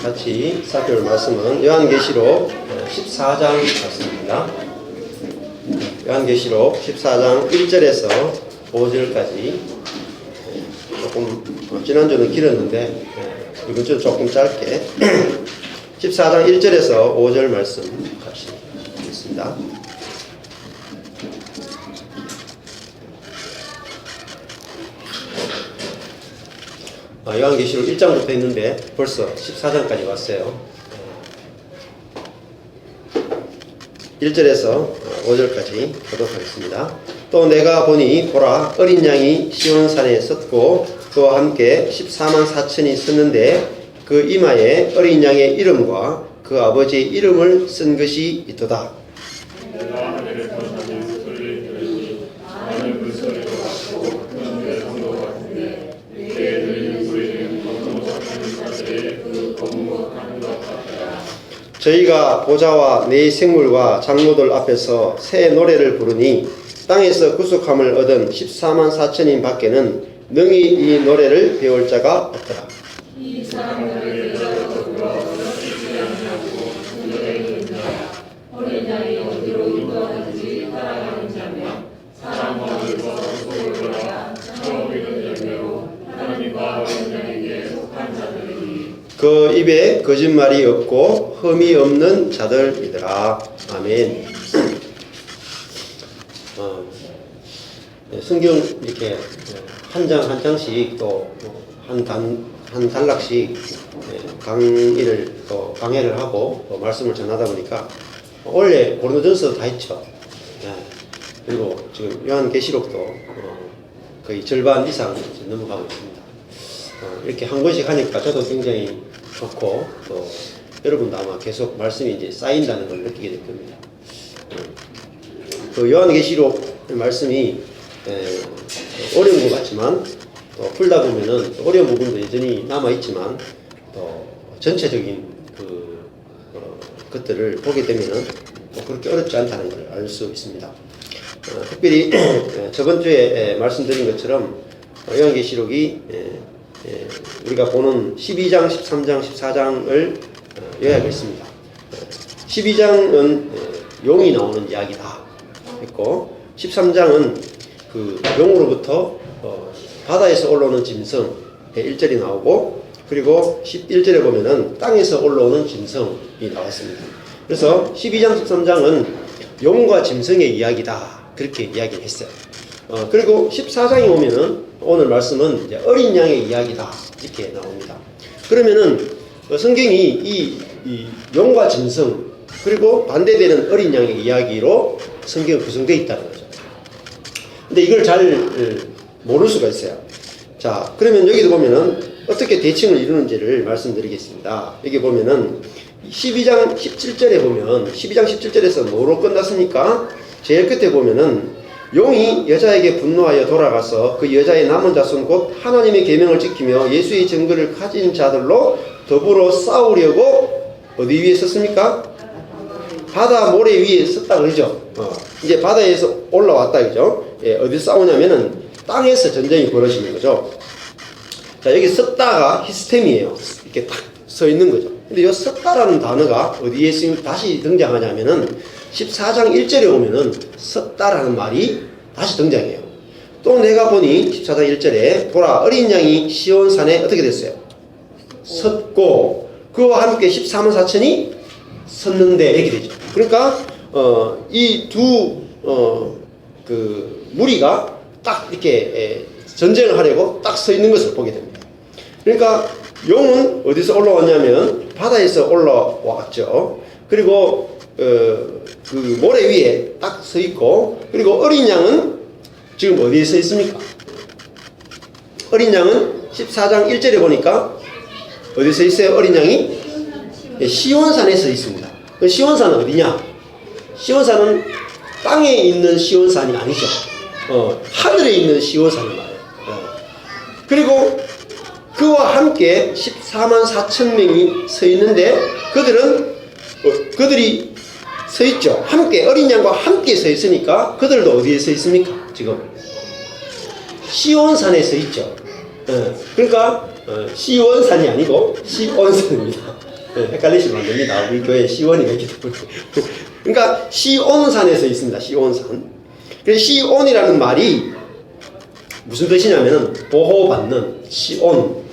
같이 살펴볼 말씀은 요한계시록 14장 말씀입니다. 요한계시록 14장 1절에서 5절까지 조금 지난주는 길었는데 이번 주는 조금 짧게 14장 1절에서 5절 말씀 같이 읽겠습니다. 요한계시록 1장부터 있는데 벌써 14장까지 왔어요. 1절에서 5절까지 보도록 하겠습니다. 또 내가 보니 보라 어린 양이 시온산에 섰고 그와 함께 14만 4천이 섰는데 그 이마에 어린 양의 이름과 그 아버지의 이름을 쓴 것이 있도다. 저희가 보좌와 네 생물과 장로들 앞에서 새 노래를 부르니 땅에서 구속함을 얻은 14만 4천인 밖에는 능히 이 노래를 배울 자가 없더라. 그 입에 거짓말이 없고 흠이 없는 자들이더라. 아멘. 성경 이렇게 한 장 한 장씩 또 한 단락씩 강의를 또 강해를 하고 또 말씀을 전하다 보니까 원래 고린도전서 다 했죠. 그리고 지금 요한계시록도 거의 절반 이상 넘어가고 있습니다. 이렇게 한 권씩 하니까 저도 굉장히 좋고 또 여러분도 아마 계속 말씀이 이제 쌓인다는 걸 느끼게 될 겁니다. 그 요한계시록 말씀이 어려운 것 같지만 또 풀다 보면은 어려운 부분도 여전히 남아 있지만 또 전체적인 것들을 보게 되면은 또 그렇게 어렵지 않다는 걸 알 수 있습니다. 특별히 저번 주에 말씀드린 것처럼 요한계시록이 우리가 보는 12장, 13장, 14장을 요약했습니다. 12장은 용이 나오는 이야기다 했고 13장은 그 용으로부터 바다에서 올라오는 짐승의 1절이 나오고 그리고 11절에 보면은 땅에서 올라오는 짐승이 나왔습니다. 그래서 12장, 13장은 용과 짐승의 이야기다 그렇게 이야기를 했어요. 그리고 14장에 오면은 오늘 말씀은 이제 어린 양의 이야기다 이렇게 나옵니다. 그러면은 성경이 이 용과 짐승 그리고 반대되는 어린 양의 이야기로 성경이 구성되어 있다는 거죠. 근데 이걸 잘 모를 수가 있어요. 자, 그러면 여기도 보면은 어떻게 대칭을 이루는지를 말씀드리겠습니다. 여기 보면은 12장 17절에 보면 12장 17절에서 뭐로 끝났습니까? 제일 끝에 보면은 용이 여자에게 분노하여 돌아가서 그 여자의 남은 자손 곧 하나님의 계명을 지키며 예수의 증거를 가진 자들로 더불어 싸우려고 어디 위에 섰습니까? 바다 모래 위에 섰다 그러죠. 이제 바다에서 올라왔다 그죠. 어디서 싸우냐면은 땅에서 전쟁이 벌어지는 거죠. 자, 여기 섰다가 히스템이에요. 이렇게 딱 서 있는 거죠. 근데 이 섰다라는 단어가 어디에 다시 등장하냐면은 14장 1절에 오면은 섰다라는 말이 다시 등장해요. 또 내가 보니 14장 1절에 보라 어린 양이 시온산에 어떻게 됐어요? 섰고 그와 함께 14만 4천이 섰는데 이렇게 되죠. 그러니까 이 두 무리가 딱 이렇게 전쟁을 하려고 딱 서 있는 것을 보게 됩니다. 그러니까 용은 어디서 올라왔냐면 바다에서 올라왔죠. 그리고 그 모래 위에 딱 서 있고 그리고 어린 양은 지금 어디에 서 있습니까? 어린 양은 14장 1절에 보니까 어디에 서 있어요? 어린 양이 시온산에 서 있습니다. 시온산은 어디냐? 시온산은 땅에 있는 시온산이 아니죠. 하늘에 있는 시온산을 말해요. 그리고 그와 함께 14만 4천 명이 서 있는데 그들이 서 있죠. 함께 어린 양과 함께 서 있으니까 그들도 어디에 서 있습니까? 지금 시온산에 서 있죠. 그러니까 시원산이 아니고 시온산입니다. 헷갈리시면 안 됩니다. 우리 교회에 시온이가 있기 때문에. 그러니까 시온산에서 있습니다. 시온산. 그래서 시온이라는 말이 무슨 뜻이냐면은 보호받는 시온,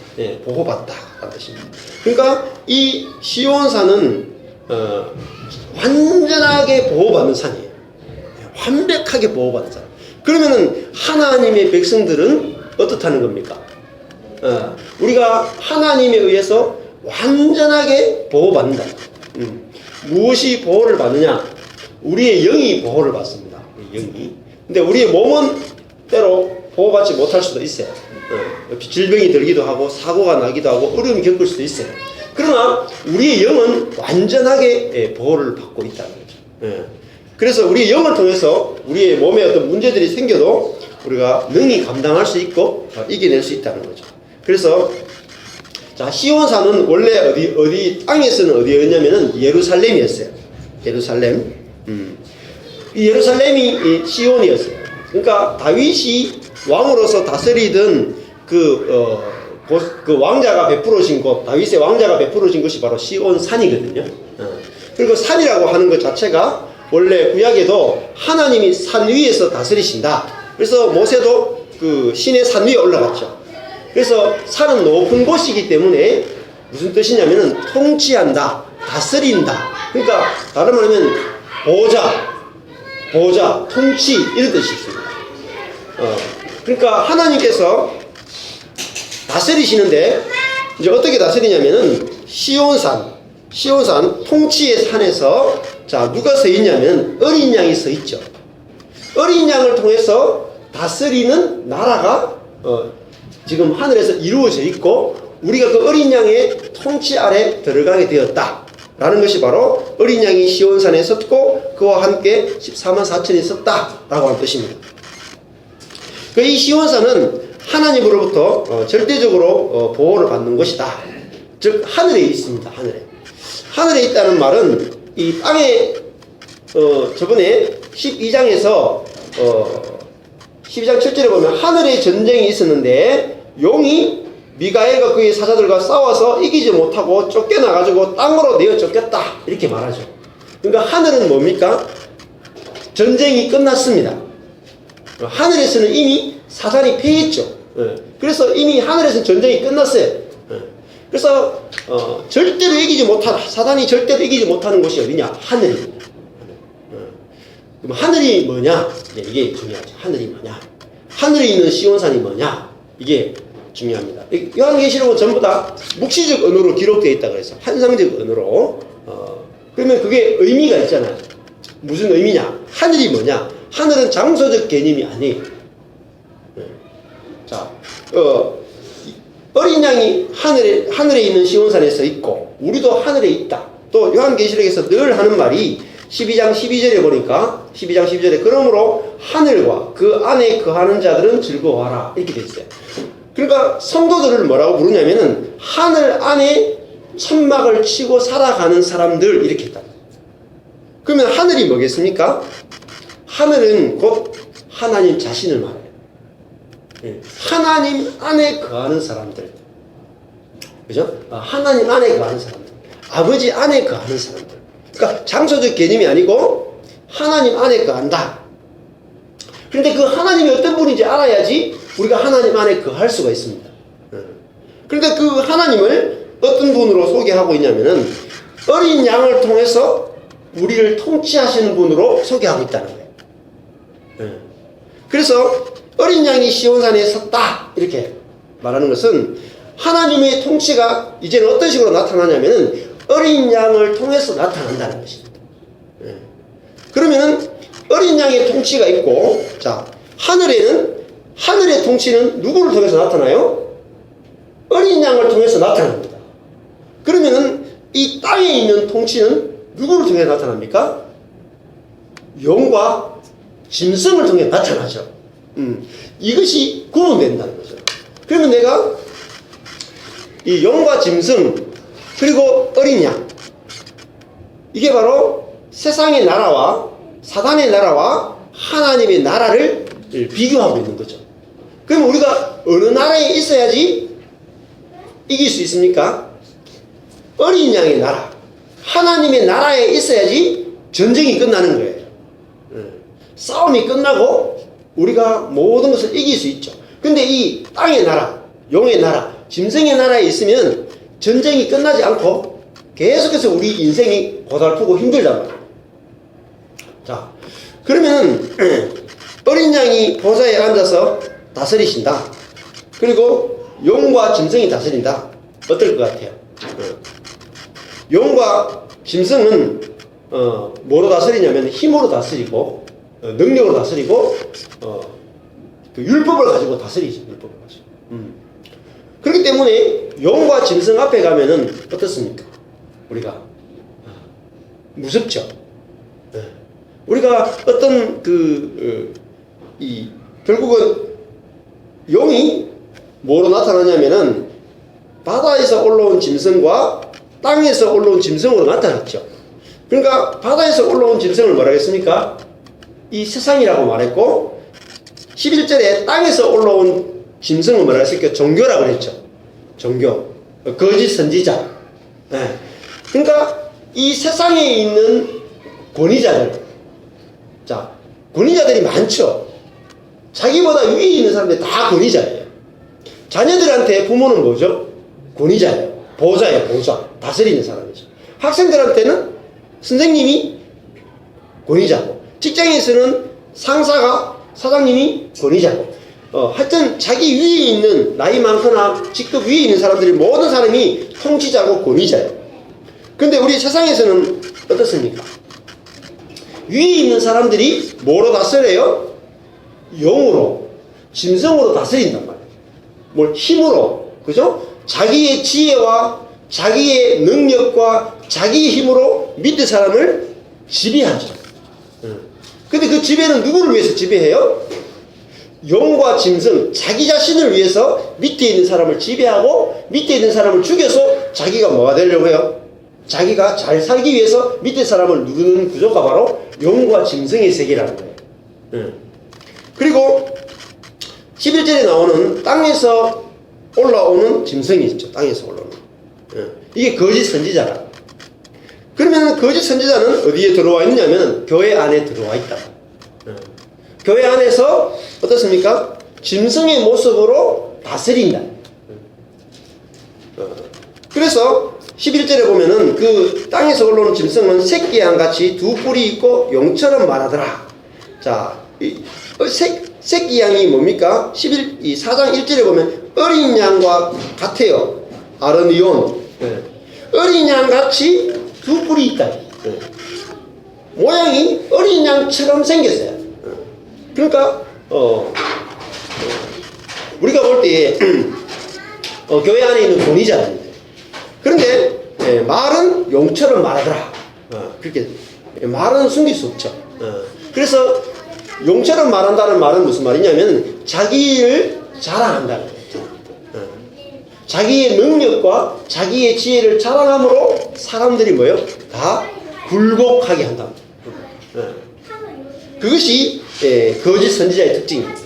보호받다라는 뜻입니다. 그러니까 이 시온산은 완전하게 보호받는 산이에요. 완벽하게 보호받는 산. 그러면은 하나님의 백성들은 어떻다는 겁니까? 우리가 하나님에 의해서 완전하게 보호받는다. 무엇이 보호를 받느냐? 우리의 영이 보호를 받습니다. 영이. 근데 우리의 몸은 때로 보호받지 못할 수도 있어요. 질병이 들기도 하고 사고가 나기도 하고 어려움이 겪을 수도 있어요. 그러나 우리의 영은 완전하게 보호를 받고 있다는 거죠. 그래서 우리의 영을 통해서 우리의 몸에 어떤 문제들이 생겨도 우리가 능히 감당할 수 있고 이겨낼 수 있다는 거죠. 그래서 자, 시온산은 원래 어디 땅에서는 어디였냐면은 예루살렘이었어요. 예루살렘. 이 예루살렘이 시온이었어요. 그러니까 다윗이 왕으로서 다스리던 그 왕자가 베풀어진 곳, 다윗의 왕자가 베풀어진 것이 바로 시온산이거든요. 그리고 산이라고 하는 것 자체가 원래 구약에도 하나님이 산 위에서 다스리신다. 그래서 모세도 그 신의 산 위에 올라갔죠. 그래서 산은 높은 곳이기 때문에 무슨 뜻이냐면은 통치한다, 다스린다. 그러니까 다른 말하면 보호자, 통치 이런 뜻이 있습니다. 그러니까 하나님께서 다스리시는데 이제 어떻게 다스리냐면은 시온산 통치의 산에서 자 누가 서 있냐면 어린 양이 서 있죠. 어린 양을 통해서 다스리는 나라가 지금 하늘에서 이루어져 있고 우리가 그 어린 양의 통치 아래 들어가게 되었다라는 것이 바로 어린 양이 시온산에 섰고 그와 함께 14만 4천이 섰다라고 하는 뜻입니다. 이 시온산은 하나님으로부터 절대적으로 보호를 받는 것이다. 즉 하늘에 있습니다. 하늘에 있다는 말은 이 땅에 저번에 12장에서 12장 7절에 보면 하늘에 전쟁이 있었는데 용이 미가엘과 그의 사자들과 싸워서 이기지 못하고 쫓겨나가지고 땅으로 내어 쫓겼다 이렇게 말하죠. 그러니까 하늘은 뭡니까? 전쟁이 끝났습니다. 하늘에서는 이미 사단이 패했죠. 그래서 이미 하늘에서는 전쟁이 끝났어요. 그래서 절대로 이기지 못하다. 사단이 절대로 이기지 못하는 곳이 어디냐? 하늘입니다. 그럼 하늘이 뭐냐? 이게 중요하죠. 하늘이 뭐냐? 하늘에 있는 시온산이 뭐냐? 이게 중요합니다. 요한계시록은 전부 다 묵시적 언어로 기록되어 있다 그래서 환상적 언어로 그러면 그게 의미가 있잖아요. 무슨 의미냐? 하늘이 뭐냐? 하늘은 장소적 개념이 아니에요. 자, 어린 양이 하늘에 있는 시온산에 서 있고 우리도 하늘에 있다. 또 요한계시록에서 늘 하는 말이 12장 12절에 보니까 12장 12절에 그러므로 하늘과 그 안에 거하는 자들은 즐거워하라 이렇게 돼 있어요. 그러니까 성도들을 뭐라고 부르냐면은 하늘 안에 천막을 치고 살아가는 사람들 이렇게 했다. 그러면 하늘이 뭐겠습니까? 하늘은 곧 하나님 자신을 말해요. 하나님 안에 거하는 사람들. 그죠? 하나님 안에 거하는 사람들. 아버지 안에 거하는 사람들. 그러니까 장소적 개념이 아니고 하나님 안에 거한다. 그런데 그 하나님이 어떤 분인지 알아야지 우리가 하나님 안에 거할 수가 있습니다. 그런데 그 하나님을 어떤 분으로 소개하고 있냐면은 어린 양을 통해서 우리를 통치하시는 분으로 소개하고 있다는 거예요. 그래서 어린 양이 시온산에 섰다 이렇게 말하는 것은 하나님의 통치가 이제는 어떤 식으로 나타나냐면은 어린 양을 통해서 나타난다는 것입니다. 그러면은 어린 양의 통치가 있고 자 하늘의 통치는 누구를 통해서 나타나요? 어린 양을 통해서 나타납니다. 그러면은 이 땅에 있는 통치는 누구를 통해 나타납니까? 용과 짐승을 통해 나타나죠. 이것이 구분된다는 거죠. 그러면 내가 이 용과 짐승 그리고 어린 양 이게 바로 세상의 나라와 사단의 나라와 하나님의 나라를 비교하고 있는 거죠. 그럼 우리가 어느 나라에 있어야지 이길 수 있습니까? 어린 양의 나라, 하나님의 나라에 있어야지 전쟁이 끝나는 거예요. 싸움이 끝나고 우리가 모든 것을 이길 수 있죠. 근데 이 땅의 나라, 용의 나라, 짐승의 나라에 있으면 전쟁이 끝나지 않고 계속해서 우리 인생이 고달프고 힘들단 말이에요. 자, 그러면 어린 양이 보좌에 앉아서 다스리신다. 그리고 용과 짐승이 다스린다. 어떨 것 같아요? 용과 짐승은 뭐로 다스리냐면 힘으로 다스리고 능력으로 다스리고 그 율법을 가지고 다스리죠. 율법을 가지고. 그렇기 때문에 용과 짐승 앞에 가면은 어떻습니까? 우리가 무섭죠. 우리가 어떤 결국은 용이 뭐로 나타나냐면은 바다에서 올라온 짐승과 땅에서 올라온 짐승으로 나타났죠. 그러니까 바다에서 올라온 짐승을 뭐라 했습니까? 이 세상이라고 말했고 11절에 땅에서 올라온 짐승을 뭐라 했을까? 종교라고 했죠. 종교. 거짓 선지자. 네. 그러니까 이 세상에 있는 권위자들. 자, 권위자들이 많죠. 자기보다 위에 있는 사람들이 다 권위자예요. 자녀들한테 부모는 뭐죠? 권위자예요. 보호자예요. 보호자. 다스리는 사람이죠. 학생들한테는 선생님이 권위자고, 직장에서는 상사가 사장님이 권위자고, 하여튼 자기 위에 있는 나이 많거나 직급 위에 있는 사람들이 모든 사람이 통치자고 권위자예요. 근데 우리 세상에서는 어떻습니까? 위에 있는 사람들이 뭐로 다스려요? 영으로, 짐승으로 다스린단 말이에요. 뭘 힘으로, 그죠? 자기의 지혜와 자기의 능력과 자기의 힘으로 밑에 사람을 지배하죠. 근데 그 지배는 누구를 위해서 지배해요? 용과 짐승, 자기 자신을 위해서 밑에 있는 사람을 지배하고 밑에 있는 사람을 죽여서 자기가 뭐가 되려고 해요? 자기가 잘 살기 위해서 밑에 사람을 누르는 구조가 바로 용과 짐승의 세계라는 거예요. 그리고 11절에 나오는 땅에서 올라오는 짐승이 있죠. 땅에서 올라오는. 이게 거짓 선지자라. 그러면 거짓 선지자는 어디에 들어와 있냐면 교회 안에 들어와 있다. 교회 안에서 어떻습니까? 짐승의 모습으로 다스린다. 그래서 11절에 보면은 그 땅에서 올라오는 짐승은 새끼 양같이 두 뿔이 있고 용처럼 말하더라. 자, 새끼 양이 뭡니까? 4장 1절에 보면 어린 양과 같아요. 아르니온. 어린 양같이 두 뿔이 있다. 모양이 어린 양처럼 생겼어요. 그러니까 우리가 볼 때 교회 안에 있는 권위자입니다. 그런데 말은 용처럼 말하더라. 그렇게 말은 숨길 수 없죠. 그래서 용처럼 말한다는 말은 무슨 말이냐면 자기를 자랑한다는 거예요. 자기의 능력과 자기의 지혜를 자랑함으로 사람들이 뭐예요? 다 굴복하게 한다. 그것이 거짓 선지자의 특징입니다.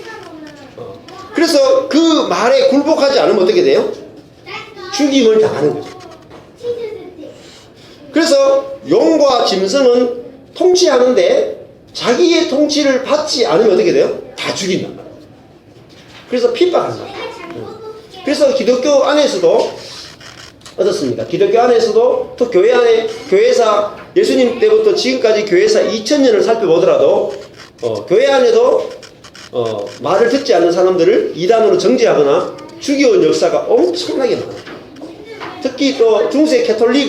그래서 그 말에 굴복하지 않으면 어떻게 돼요? 죽임을 당하는 거죠. 그래서 용과 짐승은 통치하는데 자기의 통치를 받지 않으면 어떻게 돼요? 다 죽인단 말이에요. 그래서 핍박하는 거예요. 그래서 기독교 안에서도 어떻습니까? 기독교 안에서도 또 교회 안에 교회사 예수님 때부터 지금까지 교회사 2000년을 살펴보더라도 교회 안에도 말을 듣지 않는 사람들을 이단으로 정죄하거나 죽여온 역사가 엄청나게 많아요. 특히 또 중세 캐톨릭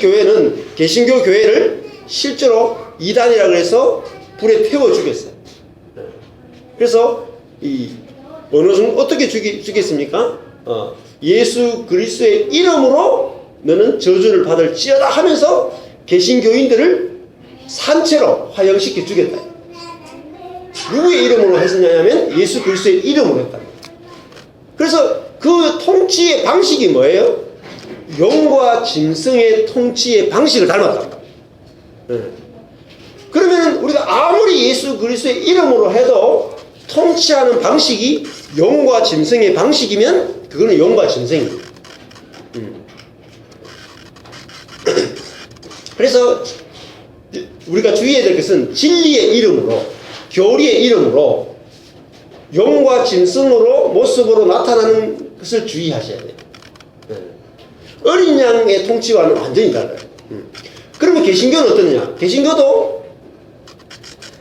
교회는 개신교 교회를 실제로 이단이라고 해서 불에 태워 죽였어요. 그래서 어느 정도 어떻게 죽였습니까? 예수 그리스도의 이름으로 너는 저주를 받을지어다 하면서 개신교인들을 산채로 화형시켜 죽였다. 누구의 이름으로 했었냐면 예수 그리스도의 이름으로 했다. 그래서 그 통치의 방식이 뭐예요? 용과 짐승의 통치의 방식을 닮았단 말이에요. 그러면 우리가 아무리 예수 그리스도의 이름으로 해도 통치하는 방식이 용과 짐승의 방식이면 그거는 용과 짐승입니다. 그래서 우리가 주의해야 될 것은 진리의 이름으로, 교리의 이름으로, 용과 짐승으로 모습으로 나타나는 것을 주의하셔야 돼요. 어린 양의 통치와는 완전히 달라요. 그러면 개신교는 어떠느냐? 개신교도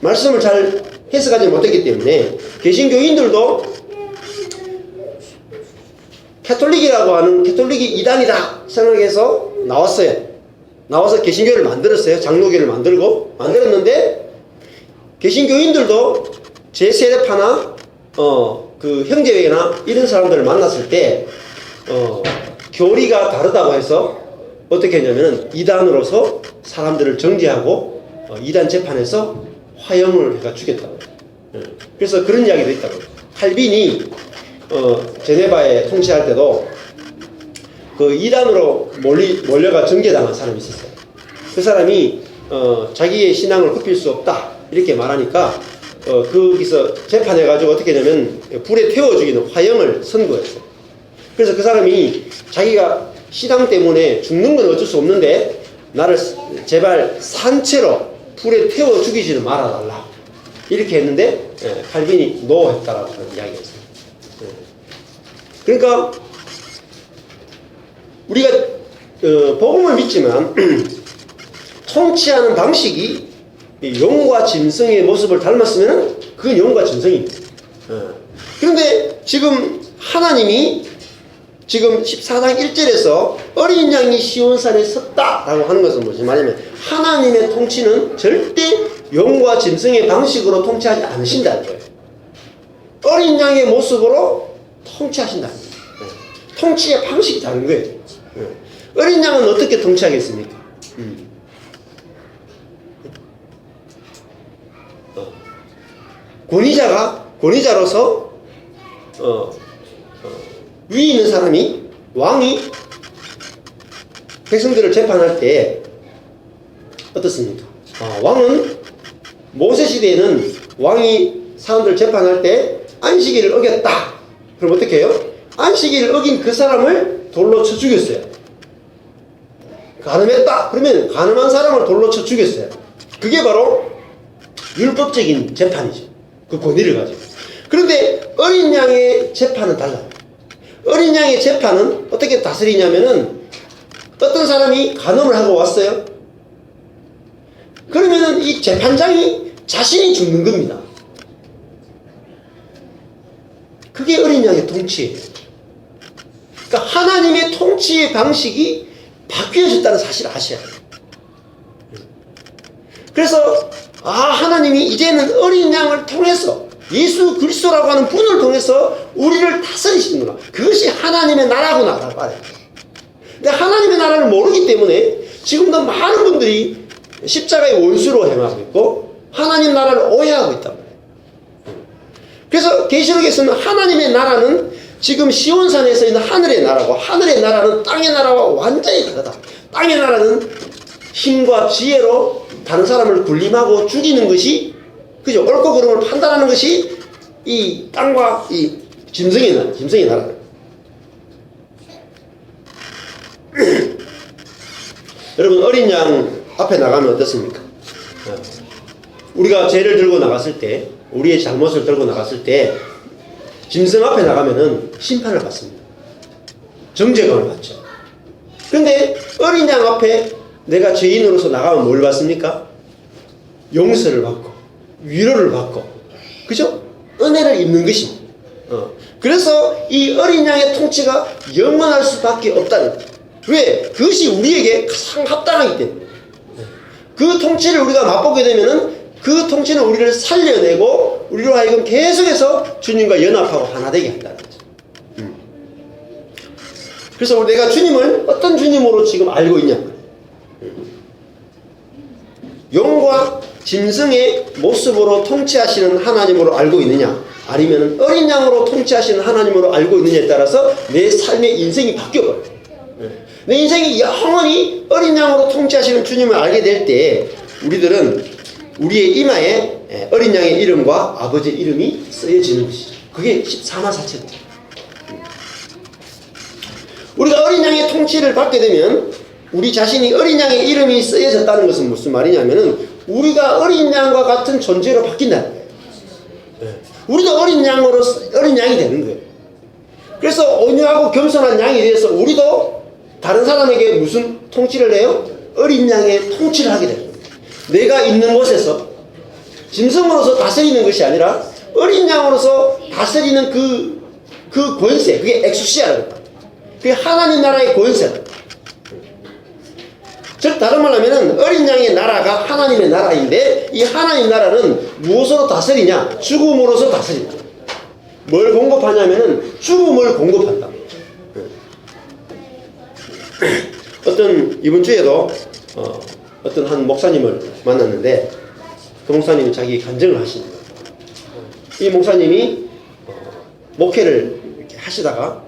말씀을 잘 해석하지 못했기 때문에 개신교인들도 캐톨릭이라고 하는 캐톨릭이 이단이다 생각해서 나와서 개신교를 만들었어요. 장로교를 만들었는데 개신교인들도 제 세례파나 그 형제회나 이런 사람들을 만났을 때 교리가 다르다고 해서 어떻게 했냐면 이단으로서 사람들을 정죄하고 이단 재판에서 화형을 해가 죽였다고. 그래서 그런 이야기도 있다고. 칼빈이 제네바에 통치할 때도 그 이단으로 몰려가 정죄당한 사람이 있었어요. 그 사람이 자기의 신앙을 굽힐 수 없다 이렇게 말하니까 거기서 재판해가지고 어떻게 했냐면 불에 태워 죽이는 화형을 선고했어요. 그래서 그 사람이 자기가 신앙 때문에 죽는 건 어쩔 수 없는데 나를 제발 산채로 불에 태워 죽이지는 말아달라 이렇게 했는데 칼빈이 노 했다라고 하는 이야기였어요. 그러니까 우리가 복음을 믿지만 통치하는 방식이 용과 짐승의 모습을 닮았으면 그건 용과 짐승입니다. 그런데 지금 하나님이 지금 14장 1절에서 어린 양이 시온산에 섰다라고 하는 것은 무슨 말이냐면 하나님의 통치는 절대 용과 짐승의 방식으로 통치하지 않으신다는 거예요. 어린 양의 모습으로 통치하신다는 거예요. 통치의 방식이 다른 거예요. 어린 양은 어떻게 통치하겠습니까? 권위자로서 위에 있는 사람이 왕이 백성들을 재판할 때 어떻습니까? 왕은 모세 시대에는 왕이 사람들을 재판할 때 안식일을 어겼다. 그럼 어떻게 해요? 안식일을 어긴 그 사람을 돌로 쳐 죽였어요. 간음했다. 그러면 간음한 사람을 돌로 쳐 죽였어요. 그게 바로 율법적인 재판이죠. 그 권위를 가지고. 그런데 어린 양의 재판은 달라요. 어린 양의 재판은 어떻게 다스리냐면은 어떤 사람이 간음을 하고 왔어요. 그러면은 이 재판장이 자신이 죽는 겁니다. 그게 어린 양의 통치예요. 그러니까 하나님의 통치의 방식이 바뀌어졌다는 사실을 아셔야 돼요. 그래서 하나님이 이제는 어린 양을 통해서 예수 그리스도라고 하는 분을 통해서 우리를 다스리시는구나. 그것이 하나님의 나라구나라고 말해요. 근데 하나님의 나라를 모르기 때문에 지금도 많은 분들이 십자가의 원수로 행하고 있고 하나님 나라를 오해하고 있단 말이에요. 그래서 계시록에서는 하나님의 나라는 지금 시온산에서 있는 하늘의 나라고 하늘의 나라는 땅의 나라와 완전히 다르다. 땅의 나라는 힘과 지혜로 다른 사람을 군림하고 죽이는 것이 그죠? 옳고 그름을 판단하는 것이 이 땅과 이 짐승의 나라. 여러분 어린 양 앞에 나가면 어떻습니까? 우리가 죄를 들고 나갔을 때 우리의 잘못을 들고 나갔을 때 짐승 앞에 나가면은 심판을 받습니다. 정죄감을 받죠. 그런데 어린 양 앞에 내가 죄인으로서 나가면 뭘 받습니까? 용서를 받고 위로를 받고 그죠? 은혜를 입는 것입니다. 그래서 이 어린 양의 통치가 영원할 수밖에 없다는 거예요. 왜? 그것이 우리에게 가장 합당하기 때문에. 그 통치를 우리가 맛보게 되면은 그 통치는 우리를 살려내고 우리로 하여금 계속해서 주님과 연합하고 하나 되게 한다는 거죠. 그래서 내가 주님을 어떤 주님으로 지금 알고 있냐? 용과 짐승의 모습으로 통치하시는 하나님으로 알고 있느냐? 아니면 어린 양으로 통치하시는 하나님으로 알고 있느냐에 따라서 내 삶의 인생이 바뀌어버려요. 내 인생이 영원히 어린 양으로 통치하시는 주님을 알게 될 때 우리들은 우리의 이마에 어린 양의 이름과 아버지의 이름이 쓰여지는 것이죠. 그게 14만 4천입니다. 우리가 어린 양의 통치를 받게 되면 우리 자신이 어린 양의 이름이 쓰여졌다는 것은 무슨 말이냐면은 우리가 어린 양과 같은 존재로 바뀐다는 거예요. 우리도 어린 양이 되는 거예요. 그래서 온유하고 겸손한 양이 되어서 우리도 다른 사람에게 무슨 통치를 해요? 어린 양의 통치를 하게 됩니다. 내가 있는 곳에서 짐승으로서 다스리는 것이 아니라 어린 양으로서 다스리는 그 권세, 그게 엑수시아라고 합니다. 그게 하나님 나라의 권세다. 즉 다른 말로 하면 어린 양의 나라가 하나님의 나라인데 이 하나님 나라는 무엇으로 다스리냐? 죽음으로서 다스린다. 뭘 공급하냐면은 죽음을 공급한다. 이번 주에도 어떤 한 목사님을 만났는데 그 목사님이 자기 간증을 하시는 거예요. 이 목사님이 목회를 이렇게 하시다가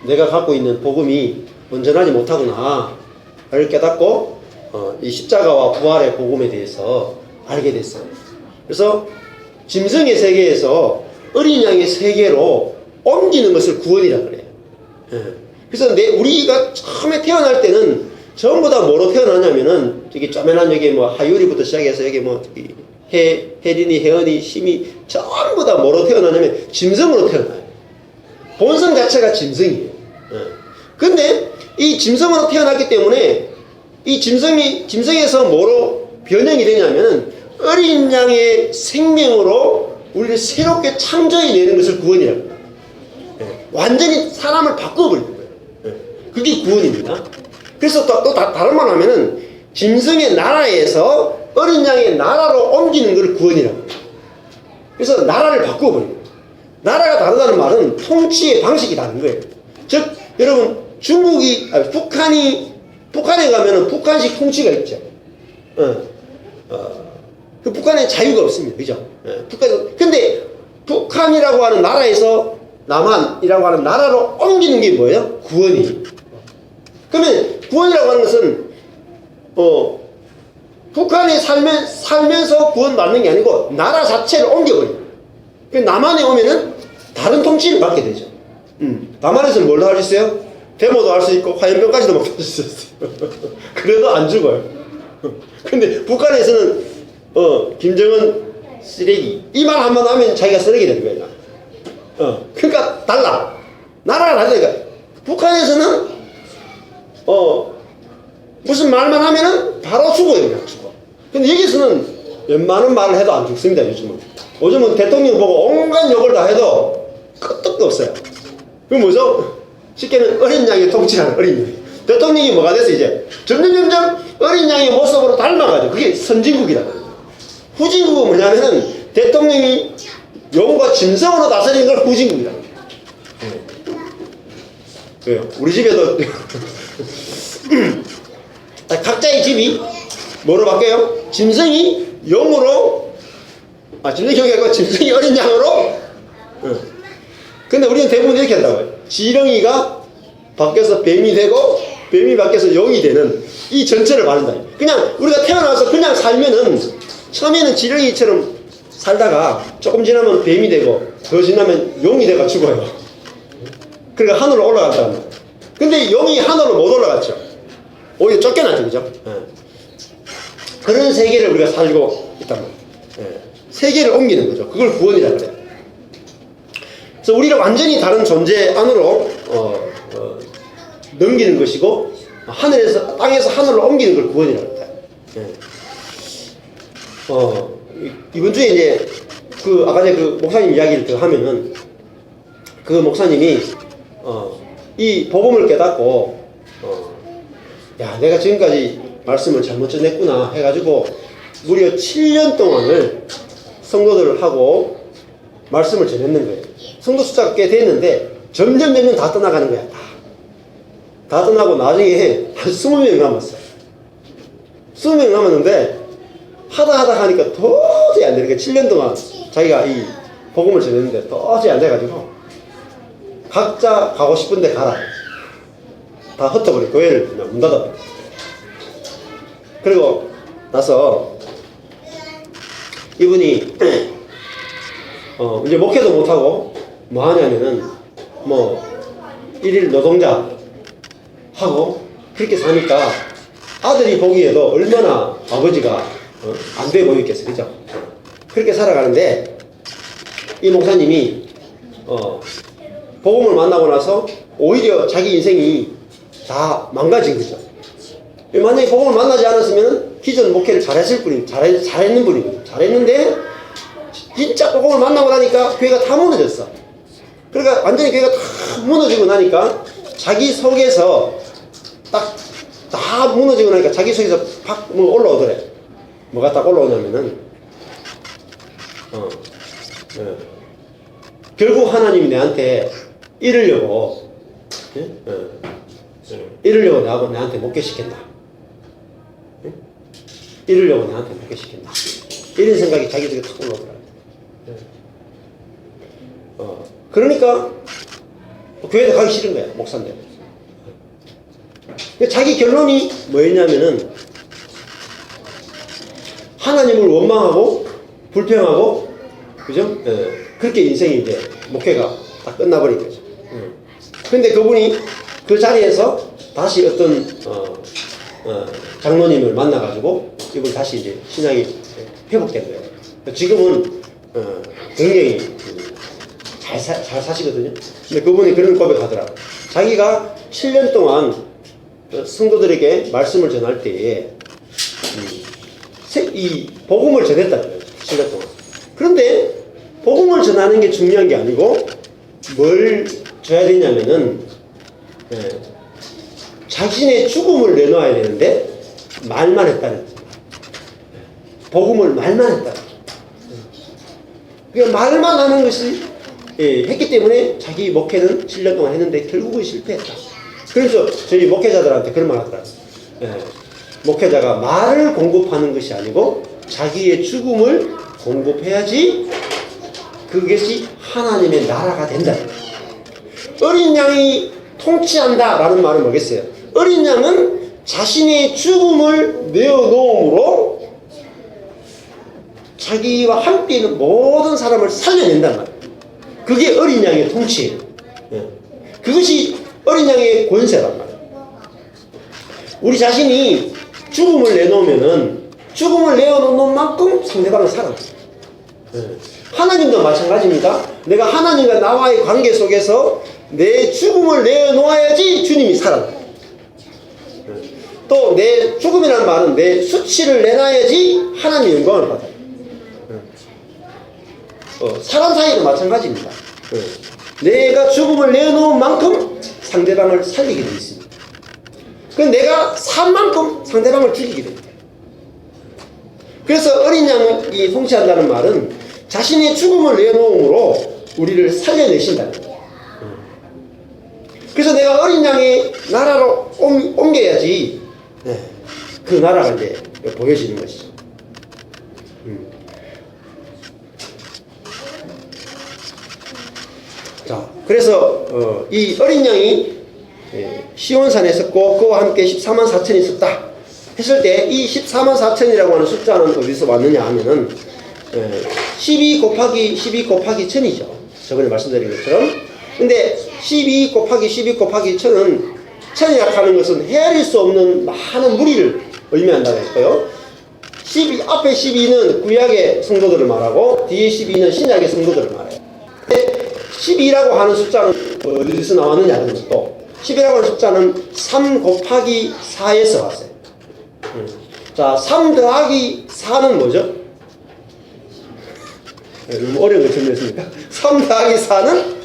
내가 갖고 있는 복음이 온전하지 못하구나 를 깨닫고 이 십자가와 부활의 복음에 대해서 알게 됐어요. 그래서 짐승의 세계에서 어린 양의 세계로 옮기는 것을 구원이라고 그래요. 그래서 우리가 처음에 태어날 때는 전부 다 뭐로 태어나냐면은 저기 쪼매난 여기 뭐 하유리부터 시작해서 여기 뭐 혜린이, 혜은이, 심이 전부 다 뭐로 태어나냐면 짐승으로 태어나요. 본성 자체가 짐승이에요. 근데 이 짐승으로 태어났기 때문에 이 짐승에서 뭐로 변형이 되냐면은 어린 양의 생명으로 우리를 새롭게 창조해내는 것을 구원이라고 해요. 완전히 사람을 바꿔버리는 거예요. 그게 구원입니다. 그래서 또 다른 말로 하면은 짐승의 나라에서 어린 양의 나라로 옮기는 걸 구원이라고 해요. 그래서 나라를 바꿔버리는 거예요. 나라가 다르다는 말은 통치의 방식이 다른 거예요. 즉 여러분 북한에 가면은 북한식 통치가 있죠. 그 북한에 자유가 없습니다. 그죠? 근데 북한이라고 하는 나라에서 남한이라고 하는 나라로 옮기는 게 뭐예요? 구원이. 그러면 구원이라고 하는 것은 북한에 살면서 구원받는 게 아니고 나라 자체를 옮겨버려요. 남한에 오면은 다른 통치를 받게 되죠. 남한에서는 뭘 할 수 있어요? 데모도 할 수 있고 화염병까지도 막 할 수 있어요. 그래도 안 죽어요. 근데 북한에서는 김정은 쓰레기 이 말 한번 하면 자기가 쓰레기 되는 거예요. 그러니까 달라. 나라가 다르니까 북한에서는 무슨 말만 하면은 바로 죽어요. 그냥 죽어. 근데 여기서는 웬만한 말을 해도 안 죽습니다. 요즘은 대통령 보고 온갖 욕을 다 해도 끄떡도 없어요. 그게 뭐죠? 쉽게는 어린 양의 통치라는 어린 양. 대통령이 뭐가 됐어 이제? 점점 어린 양의 모습으로 닮아가지고 그게 선진국이라고. 후진국은 뭐냐면은 대통령이 용과 짐승으로 다스리는 걸 후진국이라고. 왜요? 우리 집에도 각자의 집이 뭐로 바뀌어요? 짐승이 용으로 짐승이 용이 아니고 짐승이 어린 양으로. 근데 우리는 대부분 이렇게 한다고요. 지렁이가 바뀌어서 뱀이 되고 뱀이 바뀌어서 용이 되는 이 전체를 말한다. 그냥 우리가 태어나서 그냥 살면은 처음에는 지렁이처럼 살다가 조금 지나면 뱀이 되고 더 지나면 용이 돼가 죽어요. 그러니까 하늘로 올라간다는 거예요. 근데 용이 하늘로 못 올라갔죠. 오히려 쫓겨났죠. 그죠? 그런 세계를 우리가 살고 있단 말이에요. 세계를 옮기는 거죠. 그걸 구원이라고 그래요. 그래서 우리를 완전히 다른 존재 안으로 넘기는 것이고 땅에서 하늘로 옮기는 걸 구원이라고 해요. 이번 주에 이제 아까 전에 그 목사님 이야기를 더 하면은 그 목사님이 이 복음을 깨닫고 내가 지금까지 말씀을 잘못 전했구나 해가지고 무려 7년 동안을 성도들을 하고 말씀을 전했는 거예요. 성도 숫자가 꽤 됐는데 점점 다 떠나가는 거야. 다 떠나고 나중에 한 20명 남았어요. 20명 남았는데 하다 하니까 도저히 안 되니까 7년 동안 자기가 이 복음을 전했는데 도저히 안 돼가지고 각자 가고 싶은데 가라. 다 흩어버려. 교회를 그냥 문 닫아버려. 그리고 나서 이분이 이제 목회도 못하고 뭐 하냐면은 뭐 일일 노동자 하고 그렇게 사니까 아들이 보기에도 얼마나 아버지가 안 돼 보였겠어요. 그죠? 그렇게 살아가는데 이 목사님이 복음을 만나고 나서 오히려 자기 인생이 다 망가진 거죠. 만약에 복음을 만나지 않았으면 기존 목회를 잘했는 분이거든요. 잘했는데 진짜 복음을 만나고 나니까 교회가 다 무너졌어. 그러니까 완전히 교회가 다 무너지고 나니까 자기 속에서 다 무너지고 나니까 자기 속에서 뭐 올라오더래. 뭐가 딱 올라오냐면은 결국 하나님이 내한테 이러려고 나한테 목회시킨다. 이러려고 나한테 목회시킨다. 이런 생각이 자기 속에 탁 올라오더라. 그러니까 교회도 가기 싫은 거야, 목사인데. 자기 결론이 뭐였냐면은 하나님을 원망하고 불평하고, 그죠? 그렇게 인생이 이제 목회가 다 끝나버린 거죠. 그런데 그분이 그 자리에서 다시 어떤 장로님을 만나가지고 이분 다시 이제 신앙이 회복된 거예요. 지금은 굉장히 잘 사시거든요. 근데 그분이 그런 고백하더라고요. 자기가 7년 동안 성도들에게 말씀을 전할 때에 이 복음을 전했다는 거예요. 7년 동안. 그런데 복음을 전하는 게 중요한 게 아니고 뭘 줘야 되냐면은 자신의 죽음을 내놓아야 되는데 말만 했다는 거죠. 복음을 말만 했다. 그러니까 말만 하는 것이 했기 때문에 자기 목회는 7년 동안 했는데 결국은 실패했다. 그래서 저희 목회자들한테 그런 말 하더라고요. 목회자가 말을 공급하는 것이 아니고 자기의 죽음을 공급해야지 그것이 하나님의 나라가 된다. 어린 양이 통치한다 라는 말은 뭐겠어요? 어린 양은 자신의 죽음을 내어놓음으로 자기와 함께 있는 모든 사람을 살려낸단 말이에요. 그게 어린 양의 통치예요. 그것이 어린 양의 권세란 말이에요. 우리 자신이 죽음을 내놓으면은 죽음을 내어놓는 만큼 상대방은 살아요. 하나님도 마찬가지입니다. 내가 하나님과 나와의 관계 속에서 내 죽음을 내어놓아야지 주님이 살아요. 또 내 죽음이라는 말은 내 수치를 내놔야지 하나님 영광을 받아요. 사람 사이도 마찬가지입니다. 내가 죽음을 내놓은 만큼 상대방을 살리게 되어 있습니다. 그럼 내가 산 만큼 상대방을 죽이게 됩니다. 그래서 어린 양이 통치한다는 말은 자신의 죽음을 내놓음으로 우리를 살려내신다는 거예요. 그래서 내가 어린 양의 나라로 옮겨야지 그 나라가 이제 보여지는 것이죠. 자, 그래서 이 어린 양이 시온산에 있었고 그와 함께 14만 4천이 있었다 했을 때 이 14만 4천이라고 하는 숫자는 어디서 왔느냐 하면은 12 곱하기 1000이죠. 저번에 말씀드린 것처럼. 근데 12 곱하기 1000은 천이라고 하는 것은 헤아릴 수 없는 많은 무리를 의미한다고 했고요. 앞에 12는 구약의 성도들을 말하고 뒤에 12는 신약의 성도들을 말해요. 12라고 하는 숫자는 어디서 나왔느냐 하는 것도 10이라고 하는 숫자는 3 곱하기 4에서 왔어요. 자, 3 더하기 4는 뭐죠? 너무 어려운 거 준비했습니까? 3 더하기 4는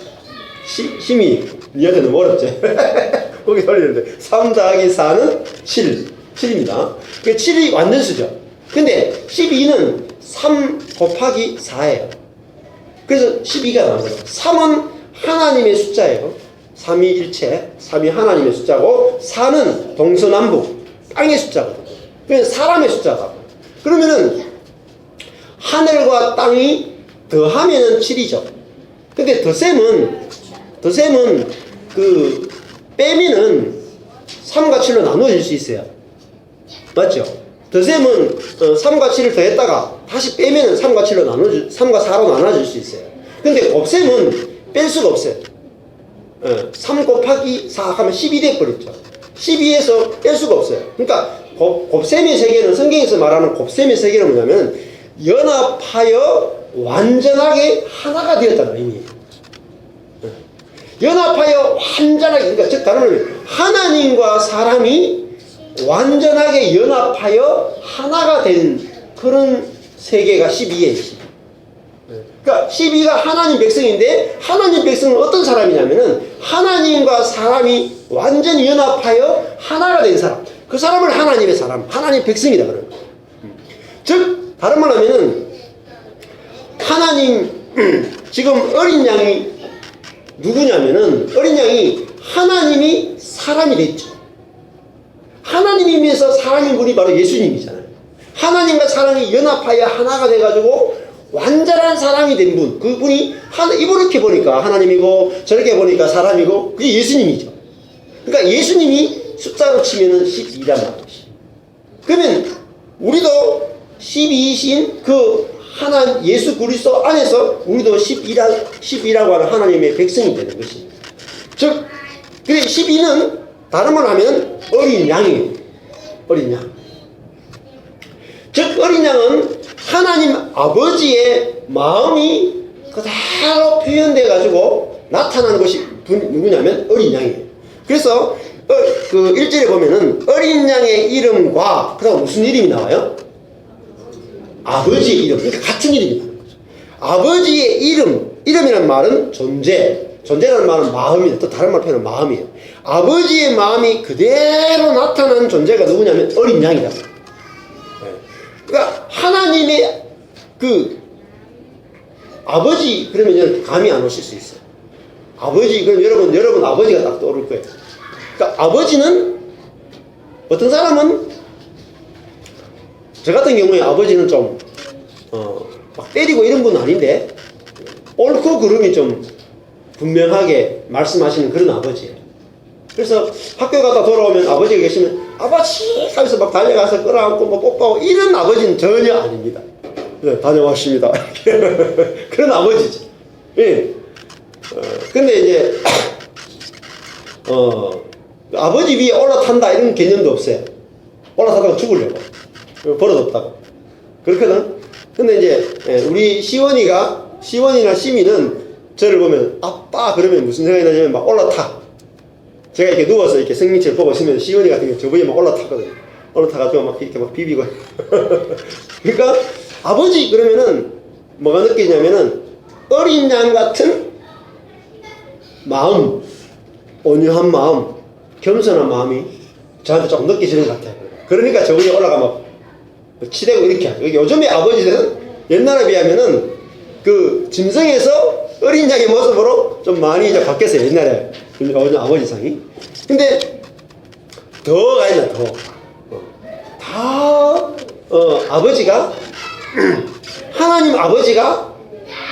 힘이 니한테 너무 어렵지? 거기 돌리는데 3 더하기 4는 7입니다. 그 7이 완전수죠. 근데 12는 3 곱하기 4예요. 그래서 12가 나온 거죠. 3은 하나님의 숫자예요. 3이 일체, 3이 하나님의 숫자고 4는 동서남북 땅의 숫자거든요. 그래서 사람의 숫자다. 그러면은 하늘과 땅이 더하면은 7이죠. 근데 덧셈은 그 빼면은 3과 7로 나누어질 수 있어요. 맞죠? 덧셈은 3과 7을 더했다가 다시 빼면은 3과 4로 나눠질 수 있어요. 근데 곱셈은 뺄 수가 없어요. 3 곱하기 4 하면 10이 돼버렸죠. 12에서 뺄 수가 없어요. 그러니까 곱셈의 세계는, 성경에서 말하는 곱셈의 세계는 뭐냐면 연합하여 완전하게 하나가 되었다는 의미예요. 연합하여 완전하게, 그러니까 즉 다른 말로 하나님과 사람이 완전하게 연합하여 하나가 된 그런 세계가 12예요. 12. 그러니까 12가 하나님 백성인데, 하나님 백성은 어떤 사람이냐면은 하나님과 사람이 완전히 연합하여 하나가 된 사람, 그 사람을 하나님의 사람, 하나님 백성이다 그래요. 즉 다른 말 하면은 하나님 지금 어린 양이 누구냐면은, 어린 양이 하나님이 사람이 됐죠. 하나님이면서 사람인 분이 바로 예수님이잖아요. 하나님과 사람이 연합하여 하나가 돼가지고 완전한 사람이 된 분, 그분이 이렇게 보니까 하나님이고 저렇게 보니까 사람이고, 그게 예수님이죠. 그러니까 예수님이 숫자로 치면은 12란 말이지. 그러면 우리도 12이신 그 하나 예수 그리스도 안에서 우리도 12라고 하는 하나님의 백성이 되는 것입니다. 즉, 그래 12는 다른 말로 하면 어린 양이에요. 어린 양. 즉 어린 양은 하나님 아버지의 마음이 그대로 표현돼 가지고 나타난 것이 누구냐면 어린 양이에요. 그래서 그 1절에 보면은 어린 양의 이름과 그다음 무슨 이름이 나와요? 아버지의 이름. 그러니까 같은 이름이 나오는 거죠. 아버지의 이름이라는 말은 존재라는 말은 마음이에요. 또 다른 말 표현은 마음이에요. 아버지의 마음이 그대로 나타난 존재가 누구냐면 어린 양이다. 그러니까 하나님의 그 아버지 그러면 감이 안 오실 수 있어요. 아버지, 그럼 여러분 아버지가 딱 떠오를 거예요. 그러니까 아버지는, 어떤 사람은, 저 같은 경우에 아버지는 좀 막 때리고 이런 분은 아닌데 옳고 그름이 좀 분명하게 말씀하시는 그런 아버지예요. 그래서 학교 갔다 돌아오면 아버지가 계시면 아버지 하면서 막 달려가서 끌어안고 뭐 뽀뽀하고 이런 아버지는 전혀 아닙니다. 네, 다녀왔습니다. 그런 아버지죠. 예. 근데 이제 아버지 위에 올라탄다 이런 개념도 없어요. 올라타다가 죽으려고, 버릇없다고 그렇거든. 근데 이제 우리 시원이나 시민은 저를 보면 아빠 그러면 무슨 생각이 나냐면 막 올라타. 제가 이렇게 누워서 이렇게 성경책을 보고 있으면 시원이 같은 경우 저 위에 막 올라타거든요. 올라타가지고 막 이렇게 막 비비고. 그러니까 아버지 그러면은 뭐가 느끼냐면은 어린 양 같은 마음, 온유한 마음, 겸손한 마음이 저한테 조금 느껴지는 것 같아요. 그러니까 저 위에 올라가면 치대고 이렇게 하죠. 요즘의 아버지들은 옛날에 비하면은 그 짐승에서 어린 양의 모습으로 좀 많이 이제 바뀌었어요. 옛날에 아버지상이. 근데 더 가야 아버지가 하나님 아버지가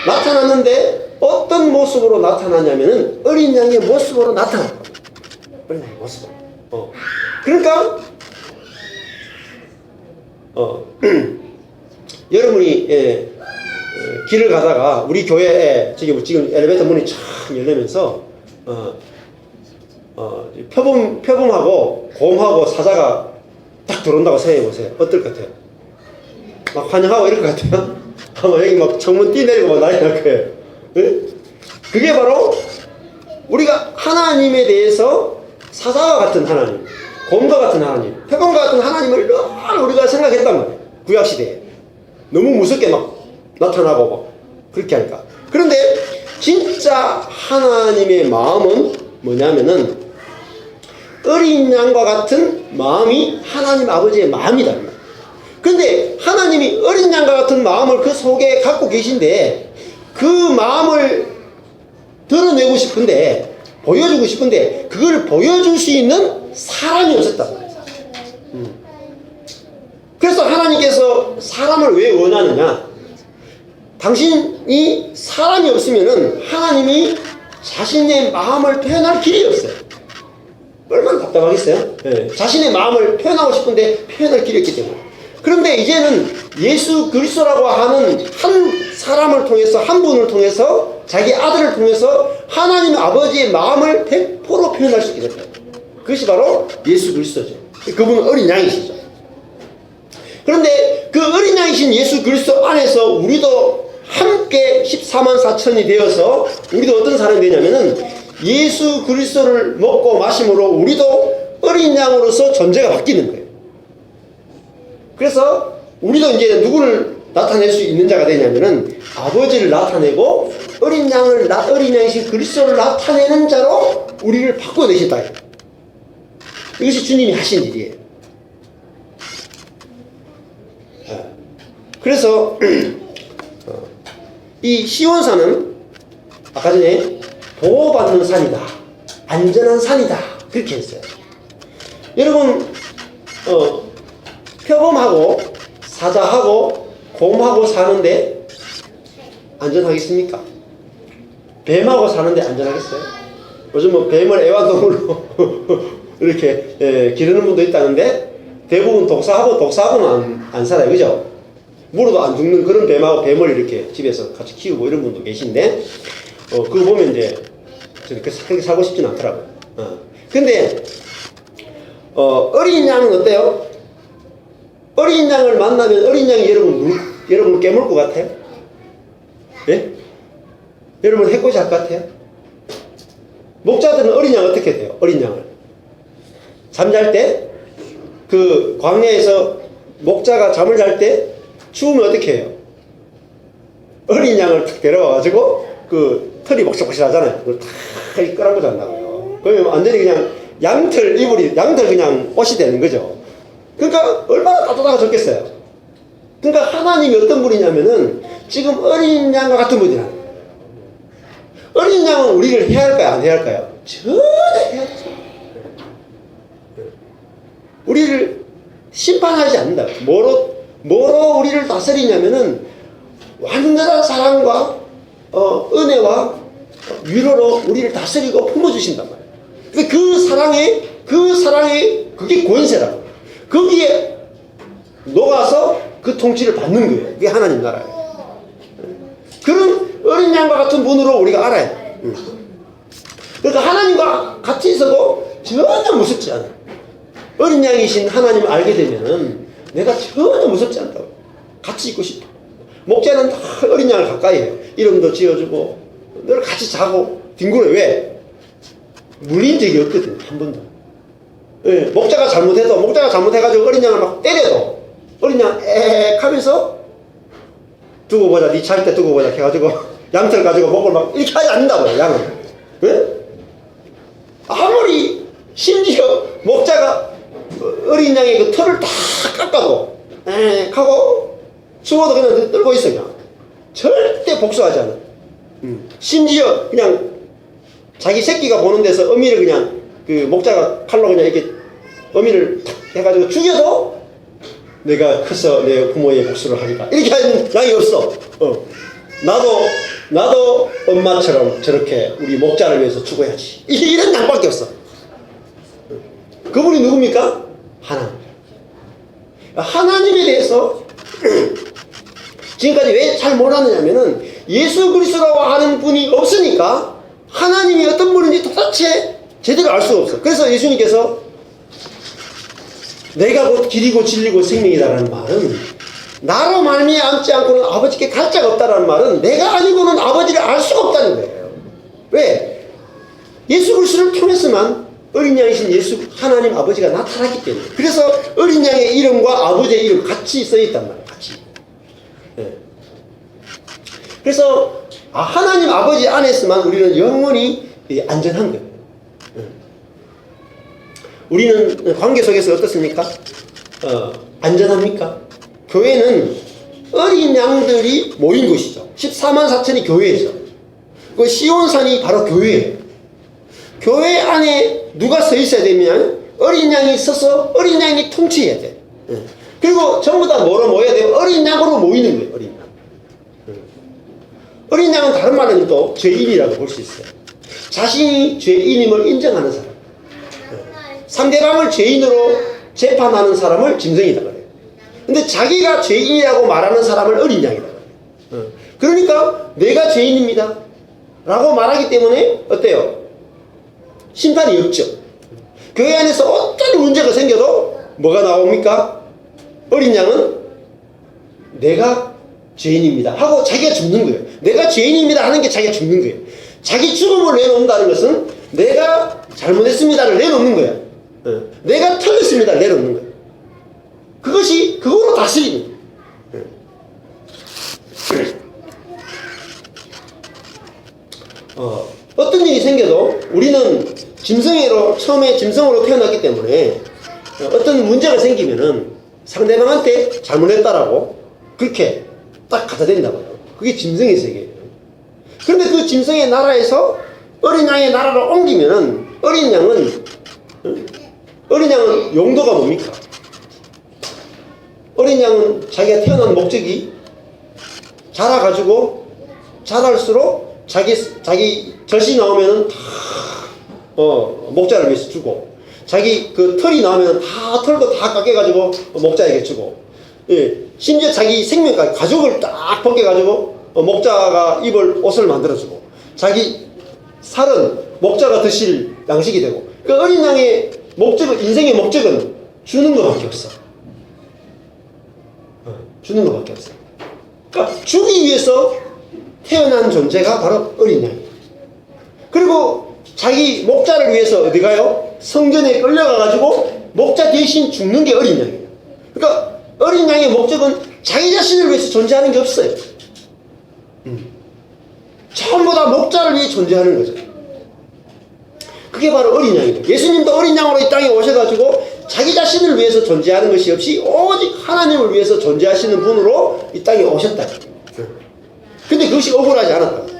나타났는데 어떤 모습으로 나타나냐면은 어린 양의 모습으로 나타났다. 어린 양의 모습으로. 그러니까 여러분이 길을 가다가 우리 교회에 지금 엘리베이터 문이 쫙 열리면서 표범하고 곰하고 사자가 딱 들어온다고 생각해 보세요. 어떨 것 같아요? 막 환영하고 이럴 것 같아요? 아마 여기 막 창문 뛰내리고 막 난리 날 거예요. 네? 그게 바로 우리가 하나님에 대해서 사자와 같은 하나님, 곰과 같은 하나님, 표범과 같은 하나님을 늘 우리가 생각했단 말이에요. 구약시대에. 너무 무섭게 막 나타나고 막 그렇게 하니까. 그런데 진짜 하나님의 마음은 뭐냐면은 어린 양과 같은 마음이 하나님 아버지의 마음이다. 그런데 하나님이 어린 양과 같은 마음을 그 속에 갖고 계신데 그 마음을 드러내고 싶은데, 보여주고 싶은데 그걸 보여줄 수 있는 사람이 없었다. 그래서 하나님께서 사람을 왜 원하느냐? 당신이 사람이 없으면은 하나님이 자신의 마음을 표현할 길이 없어요. 얼마나 답답하겠어요? 네. 자신의 마음을 표현하고 싶은데 표현할 길이 없기 때문에. 그런데 이제는 예수 그리스도라고 하는 한 사람을 통해서, 한 분을 통해서, 자기 아들을 통해서 하나님 아버지의 마음을 100% 표현할 수 있게 됐다. 그것이 바로 예수 그리스도죠. 그분은 어린 양이시죠. 그런데 그 어린 양이신 예수 그리스도 안에서 우리도 함께 14만 4천이 되어서 우리도 어떤 사람이 되냐면은 예수 그리스도를 먹고 마심으로 우리도 어린 양으로서 존재가 바뀌는 거예요. 그래서 우리도 이제 누구를 나타낼 수 있는 자가 되냐면은 아버지를 나타내고 어린 양이신 그리스도를 나타내는 자로 우리를 바꿔내셨다. 이것이 주님이 하신 일이에요. 그래서 이 시온산은 아까 전에 보호받는 산이다, 안전한 산이다, 그렇게 했어요. 여러분 표범하고 사자하고 곰하고 사는데 안전하겠습니까? 뱀하고 사는데 안전하겠어요? 요즘 뭐 뱀을 애완동물로 이렇게 기르는 분도 있다는데 대부분 독사하고는 안 살아요. 그죠? 물어도 안 죽는 그런 뱀을 이렇게 집에서 같이 키우고 이런 분도 계신데 그거 보면 이제 저는 그렇게 살고 싶진 않더라고요. 근데 어린 양은 어때요? 어린 양을 만나면 어린 양이 여러분을 깨물 것 같아요? 예? 여러분 해코지 할 것 같아요? 목자들은 어린 양 어떻게 돼요? 어린 양을 잠잘 때 그 광야에서 목자가 잠을 잘 때 추우면 어떻게 해요? 어린 양을 탁 데려와가지고 그 털이 복실복실하잖아요. 그걸 탁 끌어안고 잔다고요. 그러면 완전히 그냥 양털 그냥 옷이 되는 거죠. 그러니까 얼마나 따뜻하고 좋겠어요. 그러니까 하나님이 어떤 분이냐면은 지금 어린 양과 같은 분이라. 어린 양은 우리를 해야 할까요? 안 해야 할까요? 전혀 해야죠. 우리를 심판하지 않는다. 뭐로 우리를 다스리냐면은 완전한 사랑과 은혜와 위로로 우리를 다스리고 품어주신단 말이에요. 그 사랑의 그게 권세라고. 거기에 녹아서 그 통치를 받는 거예요. 그게 하나님 나라예요. 그런 어린 양과 같은 분으로 우리가 알아야 돼요. 그러니까 하나님과 같이 있어도 전혀 무섭지 않아요. 어린 양이신 하나님을 알게 되면은 내가 전혀 무섭지 않다고. 같이 있고 싶어. 목자는 다 어린 양을 가까이 해요. 이름도 지어주고 늘 같이 자고 뒹굴어요. 왜? 물린 적이 없거든요. 한 번도. 예, 목자가 잘못해가지고 어린 양을 막 때려도 어린 양 에ek 하면서 두고 보자, 니 잘 때 두고 보자 해가지고 양털 가지고 목을 막 이렇게 하지 않는다고요. 양은. 예? 아무리 심지어 목자가 어린 양의 그 털을 다 깎아도 에ek 하고 추워도 그냥 떨고 있어. 그냥 절대 복수하지 않아. 심지어 그냥 자기 새끼가 보는 데서 어미를 그냥 그 목자가 칼로 그냥 이렇게 어미를 탁 해가지고 죽여도 내가 커서 내 부모의 복수를 하리라 이렇게 하는 양이 없어. 나도 엄마처럼 저렇게 우리 목자를 위해서 죽어야지. 이런 양밖에 없어. 그분이 누굽니까? 하나님. 하나님에 대해서 지금까지 왜 잘 몰랐느냐면은 예수 그리스도라고 하는 분이 없으니까 하나님이 어떤 분인지 도대체 제대로 알 수가 없어. 그래서 예수님께서 내가 곧 길이고 진리고 생명이다라는 말은 나로 말미암지 않고는 아버지께 갈 자가 없다라는 말은 내가 아니고는 아버지를 알 수가 없다는 거예요. 왜? 예수 그리스도를 통해서만 어린 양이신 예수 하나님 아버지가 나타났기 때문에. 그래서 어린 양의 이름과 아버지의 이름 같이 써있단 말이에요. 같이. 네. 그래서 하나님 아버지 안에서만 우리는 영원히 안전한 거예요. 우리는 관계 속에서 어떻습니까? 안전합니까? 교회는 어린 양들이 모인 곳이죠. 14만 4천이 교회죠. 그 시온산이 바로 교회예요. 교회 안에 누가 서 있어야 되면 어린 양이 서서 어린 양이 통치해야 돼. 그리고 전부 다 뭐로 모여야 돼요? 어린 양으로 모이는 거예요. 어린 양. 어린 양은 다른 말로는 또 죄인이라고 볼 수 있어요. 자신이 죄인임을 인정하는 사람. 상대방을 죄인으로 재판하는 사람을 짐승이다 그래요. 근데 자기가 죄인이라고 말하는 사람을 어린 양이다 그래요. 그러니까 내가 죄인입니다 라고 말하기 때문에 어때요? 심판이 없죠. 교회 안에서 어떤 문제가 생겨도 뭐가 나옵니까? 어린 양은 내가 죄인입니다 하고 자기가 죽는 거예요. 내가 죄인입니다 하는 게 자기가 죽는 거예요. 자기 죽음을 내놓는다는 것은 내가 잘못했습니다를 내놓는 거예요. 내가 틀렸습니다를 내놓는 거예요. 그거로 다스리는 거예요. 어떤 일이 생겨도 우리는 처음에 짐승으로 태어났기 때문에 어떤 문제가 생기면은 상대방한테 잘못했다라고 그렇게 딱 갖다 댄다고요. 그게 짐승의 세계예요. 그런데 그 짐승의 나라에서 어린 양의 나라로 옮기면은 어린 양은 용도가 뭡니까? 어린 양은 자기가 태어난 목적이 자라가지고 자랄수록 자기 젖이 나오면은 다 목자를 위해서 주고, 자기 그 털이 나오면 다 털도 다 깎여가지고 목자에게 주고, 예, 심지어 자기 생명까지 가죽을 딱 벗겨가지고 목자가 입을 옷을 만들어주고, 자기 살은 목자가 드실 양식이 되고. 그 어린 양의 목적은, 인생의 목적은 주는 것밖에 없어. 주는 것밖에 없어. 그러니까 주기 위해서 태어난 존재가 바로 어린 양이에요. 그리고 자기 목자를 위해서 어디 가요? 성전에 끌려가가지고 목자 대신 죽는 게 어린 양이에요. 그러니까 어린 양의 목적은 자기 자신을 위해서 존재하는 게 없어요. 전부 다 목자를 위해 존재하는 거죠. 그게 바로 어린 양이에요. 예수님도 어린 양으로 이 땅에 오셔가지고 자기 자신을 위해서 존재하는 것이 없이 오직 하나님을 위해서 존재하시는 분으로 이 땅에 오셨다. 근데 그것이 억울하지 않았다.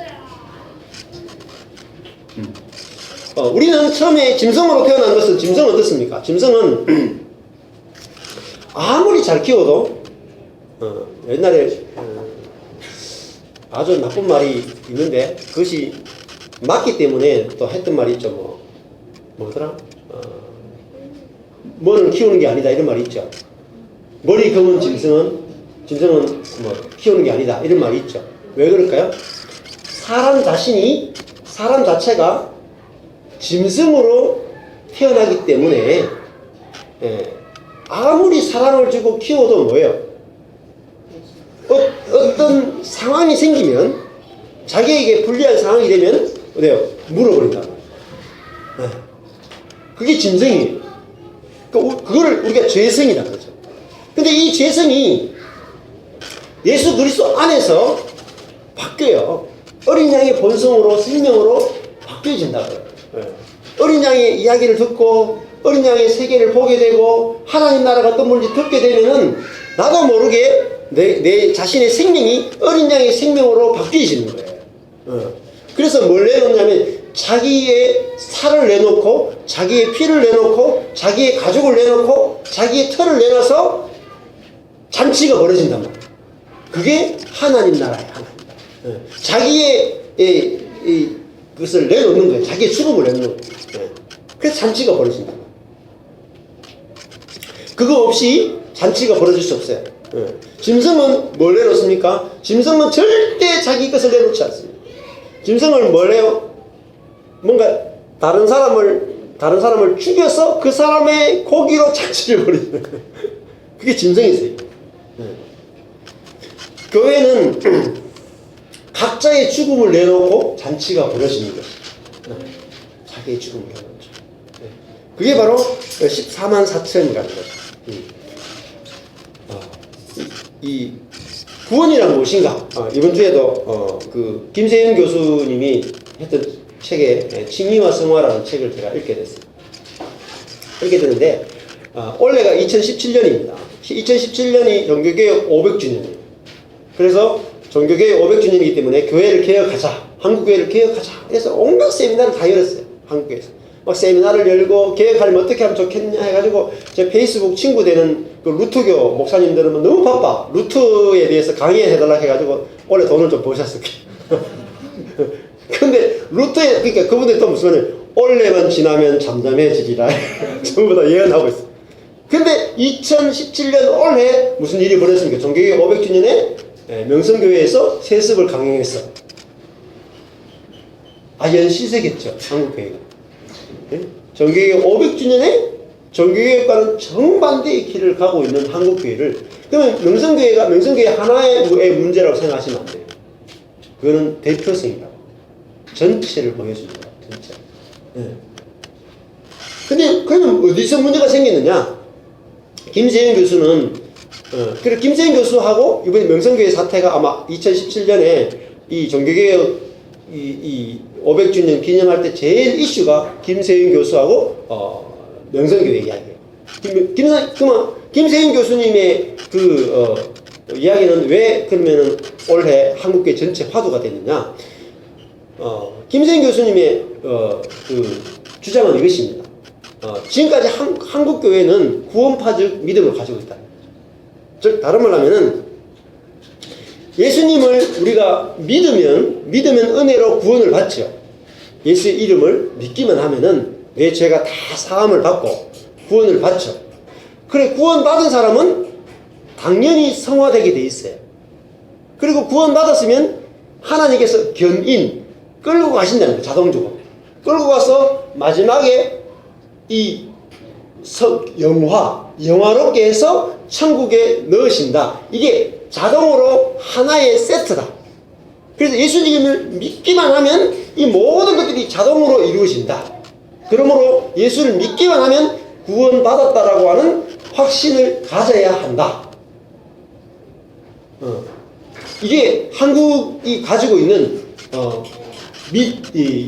우리는 처음에 짐승으로 태어난 것은, 짐승은 어떻습니까? 짐승은 아무리 잘 키워도 옛날에 아주 나쁜 말이 있는데 그것이 맞기 때문에 또 했던 말이 있죠. 뭐더라? 뭐는 키우는 게 아니다 이런 말이 있죠. 머리 검은 짐승은 뭐 키우는 게 아니다 이런 말이 있죠. 왜 그럴까요? 사람 자체가 짐승으로 태어나기 때문에 아무리 사랑을 주고 키워도 뭐예요? 어떤 상황이 생기면, 자기에게 불리한 상황이 되면 어때요? 물어버린다. 그게 짐승이에요. 그거를 우리가 죄성이라고 하죠. 근데 이 죄성이 예수 그리스도 안에서 바뀌어요. 어린 양의 본성으로, 생명으로 바뀌어진다고요. 어린 양의 이야기를 듣고 어린 양의 세계를 보게 되고 하나님 나라가 어떤 뭔지 듣게 되면은 나도 모르게 내 자신의 생명이 어린 양의 생명으로 바뀌어지는 거예요. 그래서 뭘 내놓냐면 자기의 살을 내놓고, 자기의 피를 내놓고, 자기의 가죽을 내놓고, 자기의 털을 내놔서 잔치가 벌어진단 말이에요. 그게 하나님 나라예요. 하나님 나라. 자기의 그것을 내놓는 거예요. 자기의 죽음을 내놓는 거예요. 그래서 잔치가 벌어진다. 그거 없이 잔치가 벌어질 수 없어요. 짐승은 뭘 내놓습니까? 짐승은 절대 자기 것을 내놓지 않습니다. 짐승은 뭘 해요? 뭔가 다른 사람을 죽여서 그 사람의 고기로 잔치를 벌이는 거예요. 그게 짐승이세요. 교회는 각자의 죽음을 내놓고 잔치가 벌어지는 것이죠. 자기의 죽음을 내놓죠. 그게 바로 14만 4천이라는 거죠. 이 구원이란 무엇인가? 이번 주에도 그 김세윤 교수님이 했던 책에 칭의와 성화라는 책을 제가 읽게 됐어요. 읽게 됐는데 올해가 2017년입니다. 2017년이 종교개혁 500주년이에요. 그래서 종교개혁 500주년이기 때문에 교회를 개혁하자, 한국교회를 개혁하자 해서 온갖 세미나를 다 열었어요. 한국교회에서 막 세미나를 열고 개혁하려면 어떻게 하면 좋겠냐 해가지고 제 페이스북 친구 되는 그 루트교 목사님들은 너무 바빠 루트에 대해서 강의해달라 해가지고 원래 돈을 좀 버셨을 거예요. 근데 루트에, 그러니까 그분들이 또 무슨 말이에요? 올해만 지나면 잠잠해지리라 전부 다 예언하고 있어요. 근데 2017년 올해 무슨 일이 벌어졌습니까? 종교개혁 500주년에 명성교회에서 세습을 강행했어. 아연 시세겠죠, 한국교회가. 네? 정교회가 500주년에 정교회과는 정반대의 길을 가고 있는 한국교회를, 그러면 명성교회 하나의 문제라고 생각하시면 안 돼요. 그거는 대표성이라고. 전체를 보여주는 거예요. 전체. 네. 근데 그러면 어디서 문제가 생겼느냐? 김세현 교수는 그리고 김세현 교수하고 이번에 명성교회 사태가 아마 2017년에 이 종교개혁 이 500주년 기념할 때 제일 이슈가 김세윤 교수하고 명성교회 이야기예요. 그러면 김세윤 교수님의 이야기는 왜 그러면은 올해 한국교회 전체 화두가 됐느냐? 김세윤 교수님의 주장은 이것입니다. 지금까지 한국교회는 구원파적 믿음을 가지고 있다. 즉 다른 말로 하면은 예수님을 우리가 믿으면 은혜로 구원을 받죠. 예수의 이름을 믿기만 하면은 내 죄가 다 사함을 받고 구원을 받죠. 그래 구원받은 사람은 당연히 성화되게 돼 있어요. 그리고 구원받았으면 하나님께서 끌고 가신다는 거예요. 자동적으로 끌고 가서 마지막에 이 영화롭게 해서 천국에 넣으신다. 이게 자동으로 하나의 세트다. 그래서 예수님을 믿기만 하면 이 모든 것들이 자동으로 이루어진다. 그러므로 예수를 믿기만 하면 구원받았다라고 하는 확신을 가져야 한다. 이게 한국이 가지고 있는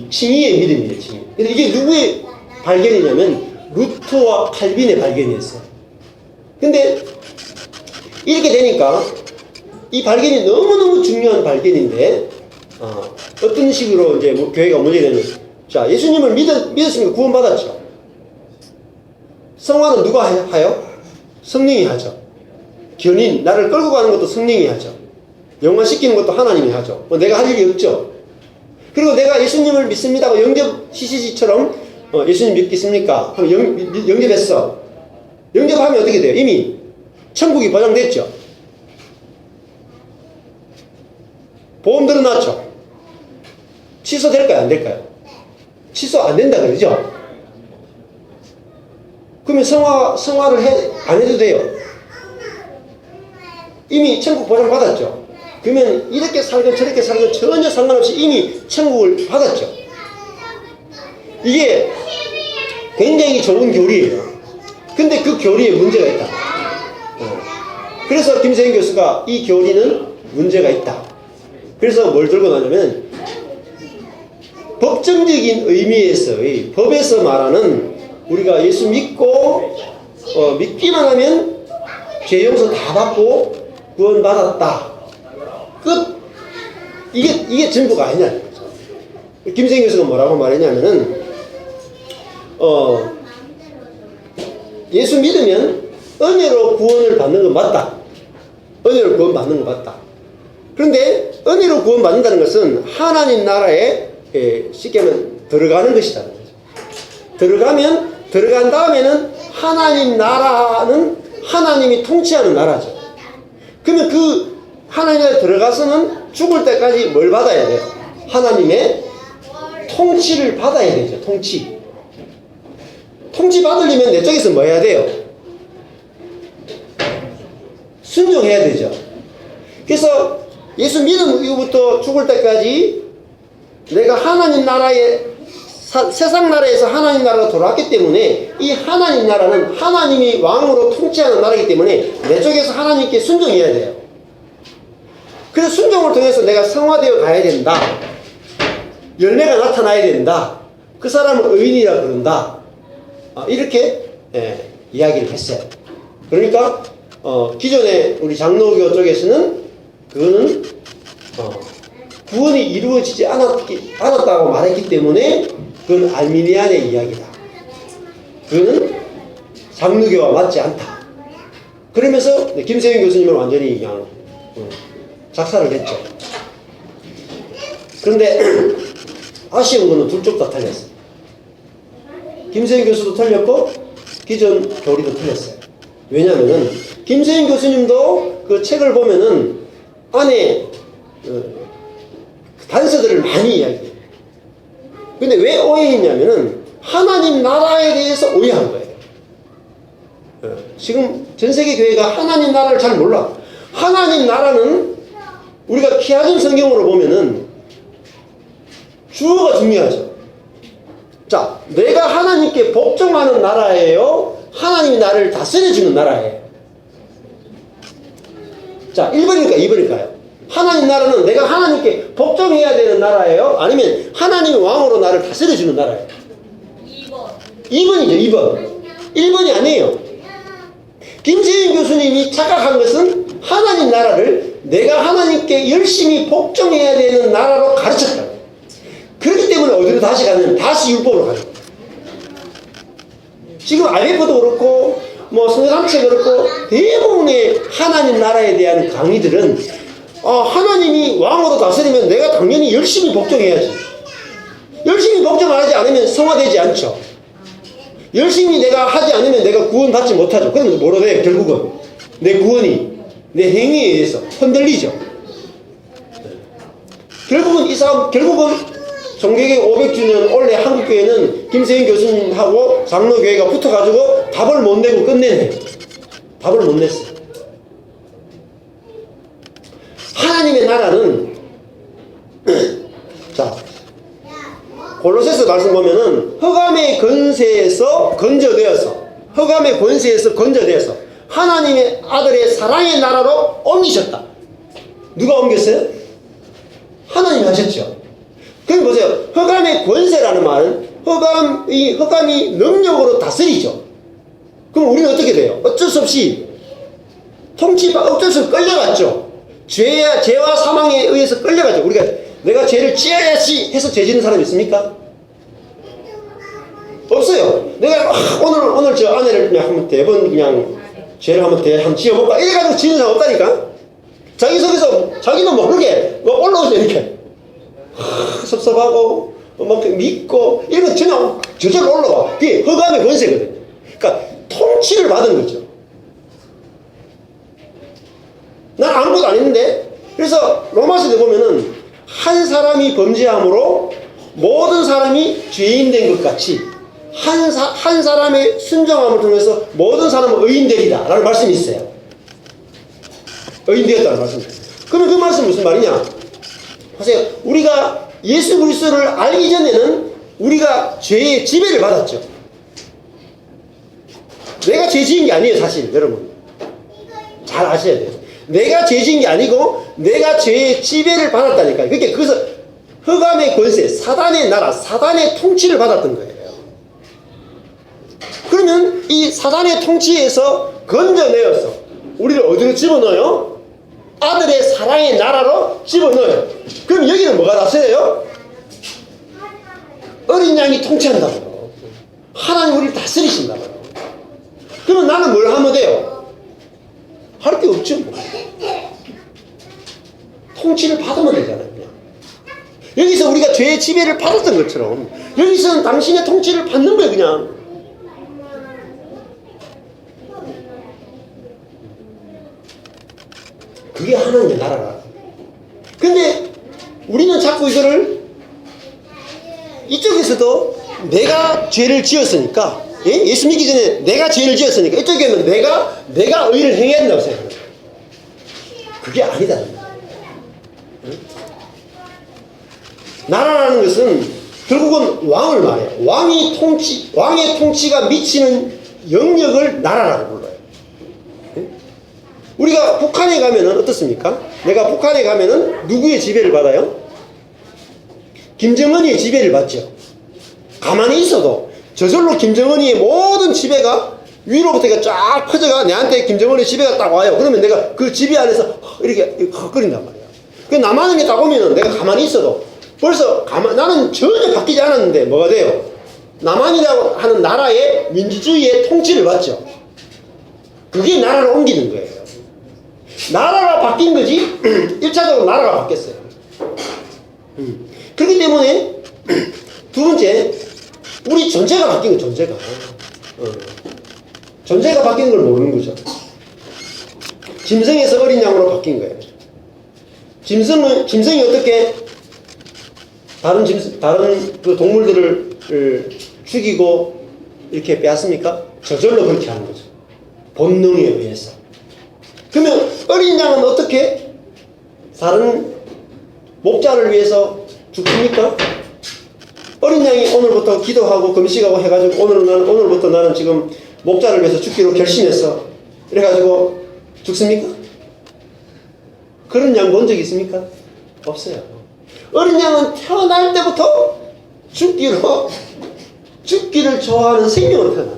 칭의의 믿음이에요. 칭의. 근데 이게 누구의 발견이냐면 루터와 칼빈의 발견이었어요. 근데 이렇게 되니까 이 발견이 너무너무 중요한 발견인데 어떤 식으로 이제 교회가 문제가 되면, 자, 예수님을 믿었으니까 구원받았죠. 성화는 누가 하요? 성령이 하죠. 견인, 나를 끌고 가는 것도 성령이 하죠. 영화시키는 것도 하나님이 하죠. 내가 할 일이 없죠. 그리고 내가 예수님을 믿습니다고 영접 CCC처럼 예수님 믿겠습니까? 하면 영접했어. 영접하면 어떻게 돼요? 이미 천국이 보장됐죠. 보험 들어놨죠. 취소될까요? 안 될까요? 취소 안 된다 그러죠. 그러면 성화를 안 해도 돼요. 이미 천국 보장 받았죠. 그러면 이렇게 살건 저렇게 살건 전혀 상관없이 이미 천국을 받았죠. 이게 굉장히 좋은 교리예요. 근데 그 교리에 문제가 있다. 그래서 김세윤 교수가 이 교리는 문제가 있다. 그래서 뭘 들고 나냐면 법정적인 의미에서의 법에서 말하는 우리가 예수 믿고 믿기만 하면 죄 용서 다 받고 구원받았다. 끝. 이게 전부가 아니냐는 거죠. 김세윤 교수가 뭐라고 말했냐면은 예수 믿으면 은혜로 구원을 받는 건 맞다. 은혜로 구원 받는 건 맞다. 그런데 은혜로 구원 받는다는 것은 하나님 나라에 쉽게 하면 들어가는 것이라는 거죠. 들어간 다음에는 하나님 나라는 하나님이 통치하는 나라죠. 그러면 그 하나님 나라에 들어가서는 죽을 때까지 뭘 받아야 돼요? 하나님의 통치를 받아야 되죠. 통치 받으려면 내 쪽에서 뭐 해야 돼요? 순종해야 되죠. 그래서 예수 믿음 이후부터 죽을 때까지 내가 하나님 나라에 세상 나라에서 하나님 나라가 돌아왔기 때문에 이 하나님 나라는 하나님이 왕으로 통치하는 나라이기 때문에 내 쪽에서 하나님께 순종해야 돼요. 그래서 순종을 통해서 내가 성화되어 가야 된다. 열매가 나타나야 된다. 그 사람을 의인이라 그런다. 이렇게 이야기를 했어요. 그러니까 기존에 우리 장로교 쪽에서는 그거는 구원이 이루어지지 않았다고 말했기 때문에 그건 알미니안의 이야기다. 그거는 장로교와 맞지 않다. 그러면서 김세윤 교수님을 완전히 그냥 작살을 했죠. 그런데 아쉬운 거는 둘 쪽 다 틀렸어요. 김세윤 교수도 틀렸고 기존 교리도 틀렸어요. 왜냐하면은 김세윤 교수님도 그 책을 보면은 안에 단서들을 많이 이야기해요. 근데 왜 오해했냐면은 하나님 나라에 대해서 오해한 거예요. 지금 전 세계 교회가 하나님 나라를 잘 몰라. 하나님 나라는 우리가 키아즘 성경으로 보면은 주어가 중요하죠. 자, 내가 하나님께 복종하는 나라예요? 하나님이 나를 다스려주는 나라예요? 자, 1번일까요? 2번일까요? 하나님 나라는 내가 하나님께 복종해야 되는 나라예요? 아니면 하나님이 왕으로 나를 다스려주는 나라예요? 2번이죠, 2번. 1번이 아니에요. 김세윤 교수님이 착각한 것은 하나님 나라를 내가 하나님께 열심히 복종해야 되는 나라로 가르쳤다. 그렇기 때문에 어디로 다시 가냐면 다시 율법으로 가요. 지금 IMF도 그렇고 뭐 성교단체 그렇고 대부분의 하나님 나라에 대한 강의들은 하나님이 왕으로 다스리면 내가 당연히 열심히 복종해야지. 열심히 복종하지 않으면 성화되지 않죠. 열심히 내가 하지 않으면 내가 구원받지 못하죠. 그럼 뭐로 돼요? 결국은 내 구원이 내 행위에 의해서 흔들리죠. 결국은 종교개혁 500주년 올해 한국교회는 김세윤 교수님하고 장로교회가 붙어가지고 답을 못 내고 끝내네. 답을 못 냈어. 하나님의 나라는 자, 골로새서 말씀 보면은 흑암의 권세에서 건져되어서 하나님의 아들의 사랑의 나라로 옮기셨다. 누가 옮겼어요? 하나님이 하셨죠. 그럼 보세요. 흑암의 권세라는 말은 흑암이 능력으로 다스리죠. 그럼 우리는 어떻게 돼요? 어쩔 수 없이 어쩔 수 없이 끌려갔죠. 죄와 사망에 의해서 끌려갔죠. 우리가 내가 죄를 지어야지 해서 죄 짓는 사람이 있습니까? 없어요. 내가 오늘 저 아내를 그냥 한번 대번 그냥 죄를 한번 지어볼까 이래가지고 지는 사람 없다니까. 자기 속에서 자기도 모르게 올라오죠. 이렇게 섭섭하고 막 믿고 이런 전혀 저절로 올라와. 그게 흑암의 권세거든요. 그러니까 통치를 받은 거죠. 난 아무것도 안 했는데. 그래서 로마서에 보면은 한 사람이 범죄함으로 모든 사람이 죄인 된 것 같이 한 사람의 순종함을 통해서 모든 사람은 의인 되리라 라는 말씀이 있어요. 의인 되었다는 말씀입니다. 그러면 그 말씀은 무슨 말이냐? 보세요. 우리가 예수 그리스도를 알기 전에는 우리가 죄의 지배를 받았죠. 내가 죄 지은 게 아니에요, 사실. 여러분 잘 아셔야 돼요. 내가 죄 지은 게 아니고 내가 죄의 지배를 받았다니까요. 그러니까 그래서 흑암의 권세, 사단의 나라, 사단의 통치를 받았던 거예요. 그러면 이 사단의 통치에서 건져내어서 우리를 어디로 집어넣어요? 아들의 사랑의 나라로 집어넣어요. 그럼 여기는 뭐가 나서요? 어린 양이 통치한다고요. 하나님 우리를 다스리신다고요. 그러면 나는 뭘 하면 돼요? 할 게 없죠. 뭐. 통치를 받으면 되잖아요. 그냥. 여기서 우리가 죄의 지배를 받았던 것처럼 여기서는 당신의 통치를 받는 거예요. 그냥. 그게 하나님의 나라라. 근데 우리는 자꾸 이거를 이쪽에서도 내가 죄를 지었으니까, 예수 믿기 전에 내가 죄를 지었으니까 이쪽에는 내가 의를 행해야 된다고 생각해요. 그게 아니다. 나라라는 것은 결국은 왕을 말해요. 왕의 통치가 미치는 영역을 나라라고 불러요. 우리가 북한에 가면은 어떻습니까? 내가 북한에 가면은 누구의 지배를 받아요? 김정은이의 지배를 받죠. 가만히 있어도 저절로 김정은이의 모든 지배가 위로부터 쫙 퍼져가 내한테 김정은의 지배가 딱 와요. 그러면 내가 그 지배 안에서 이렇게 헉거린단 말이야. 그 남한에 딱 오면은 내가 가만히 있어도 벌써 나는 전혀 바뀌지 않았는데 뭐가 돼요? 남한이라고 하는 나라의 민주주의의 통치를 받죠. 그게 나라를 옮기는 거예요. 나라가 바뀐 거지 1차적으로 나라가 바뀌었어요. 그렇기 때문에 두 번째, 우리 존재가 바뀐 거예요. 존재가 바뀐 걸 모르는 거죠. 짐승에서 어린 양으로 바뀐 거예요. 짐승이 어떻게 다른 그 동물들을 죽이고 이렇게 빼앗습니까? 저절로 그렇게 하는 거죠. 본능에 의해서. 그러면 어린 양은 어떻게 다른 목자를 위해서 죽습니까? 어린 양이 오늘부터 기도하고 금식하고 해가지고 오늘부터 나는 지금 목자를 위해서 죽기로 결심했어. 이래가지고 죽습니까? 그런 양 본 적 있습니까? 없어요. 어린 양은 태어날 때부터 죽기를 좋아하는 생명으로 태어나요.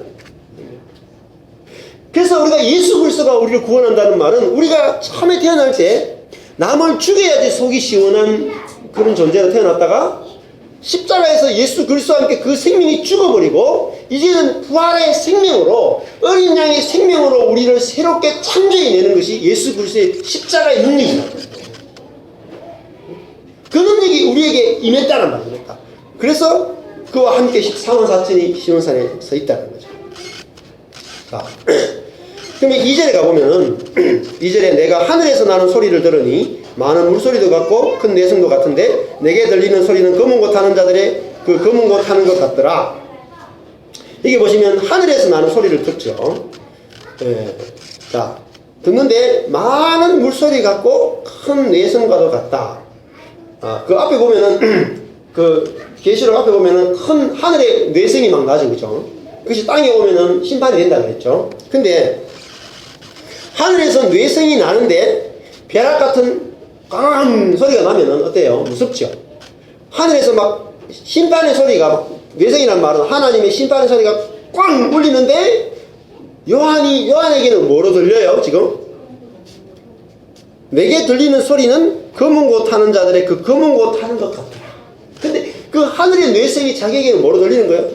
그래서 우리가 예수 그리스도가 우리를 구원한다는 말은 우리가 처음에 태어날 때 남을 죽여야지 속이 시원한 그런 존재로 태어났다가 십자가에서 예수 그리스도와 함께 그 생명이 죽어버리고 이제는 부활의 생명으로 어린 양의 생명으로 우리를 새롭게 창조해내는 것이 예수 그리스도의 십자가의 능력입니다. 그 능력이 우리에게 임했다는 말입니다. 그래서 그와 함께 사원 사천이 시온산에 서 있다는 거죠. 자, 그러면 2절에 가보면은 2절에 내가 하늘에서 나는 소리를 들으니 많은 물소리도 같고 큰 내성도 같은데 내게 들리는 소리는 검은 것 타는 자들의 그 검은 것 타는 것 같더라. 여기 보시면 하늘에서 나는 소리를 듣죠. 자, 듣는데 많은 물소리 같고 큰 내성과도 같다. 그 앞에 보면은 그 계시록 앞에 보면은 큰 하늘에 뇌성이 막 나죠, 그죠? 그것이 땅에 오면은 심판이 된다 그랬죠. 근데 하늘에서 뇌성이 나는데 벼락 같은 강한 소리가 나면은 어때요? 무섭죠. 하늘에서 막 심판의 소리가, 뇌성이란 말은 하나님의 심판의 소리가 꽝 울리는데 요한에게는 뭐로 들려요? 지금 내게 들리는 소리는 검은 곳 타는 자들의 그 검은 곳 타는 것 같더라. 근데 그 하늘의 뇌성이 자기에게는 뭐로 들리는 거예요?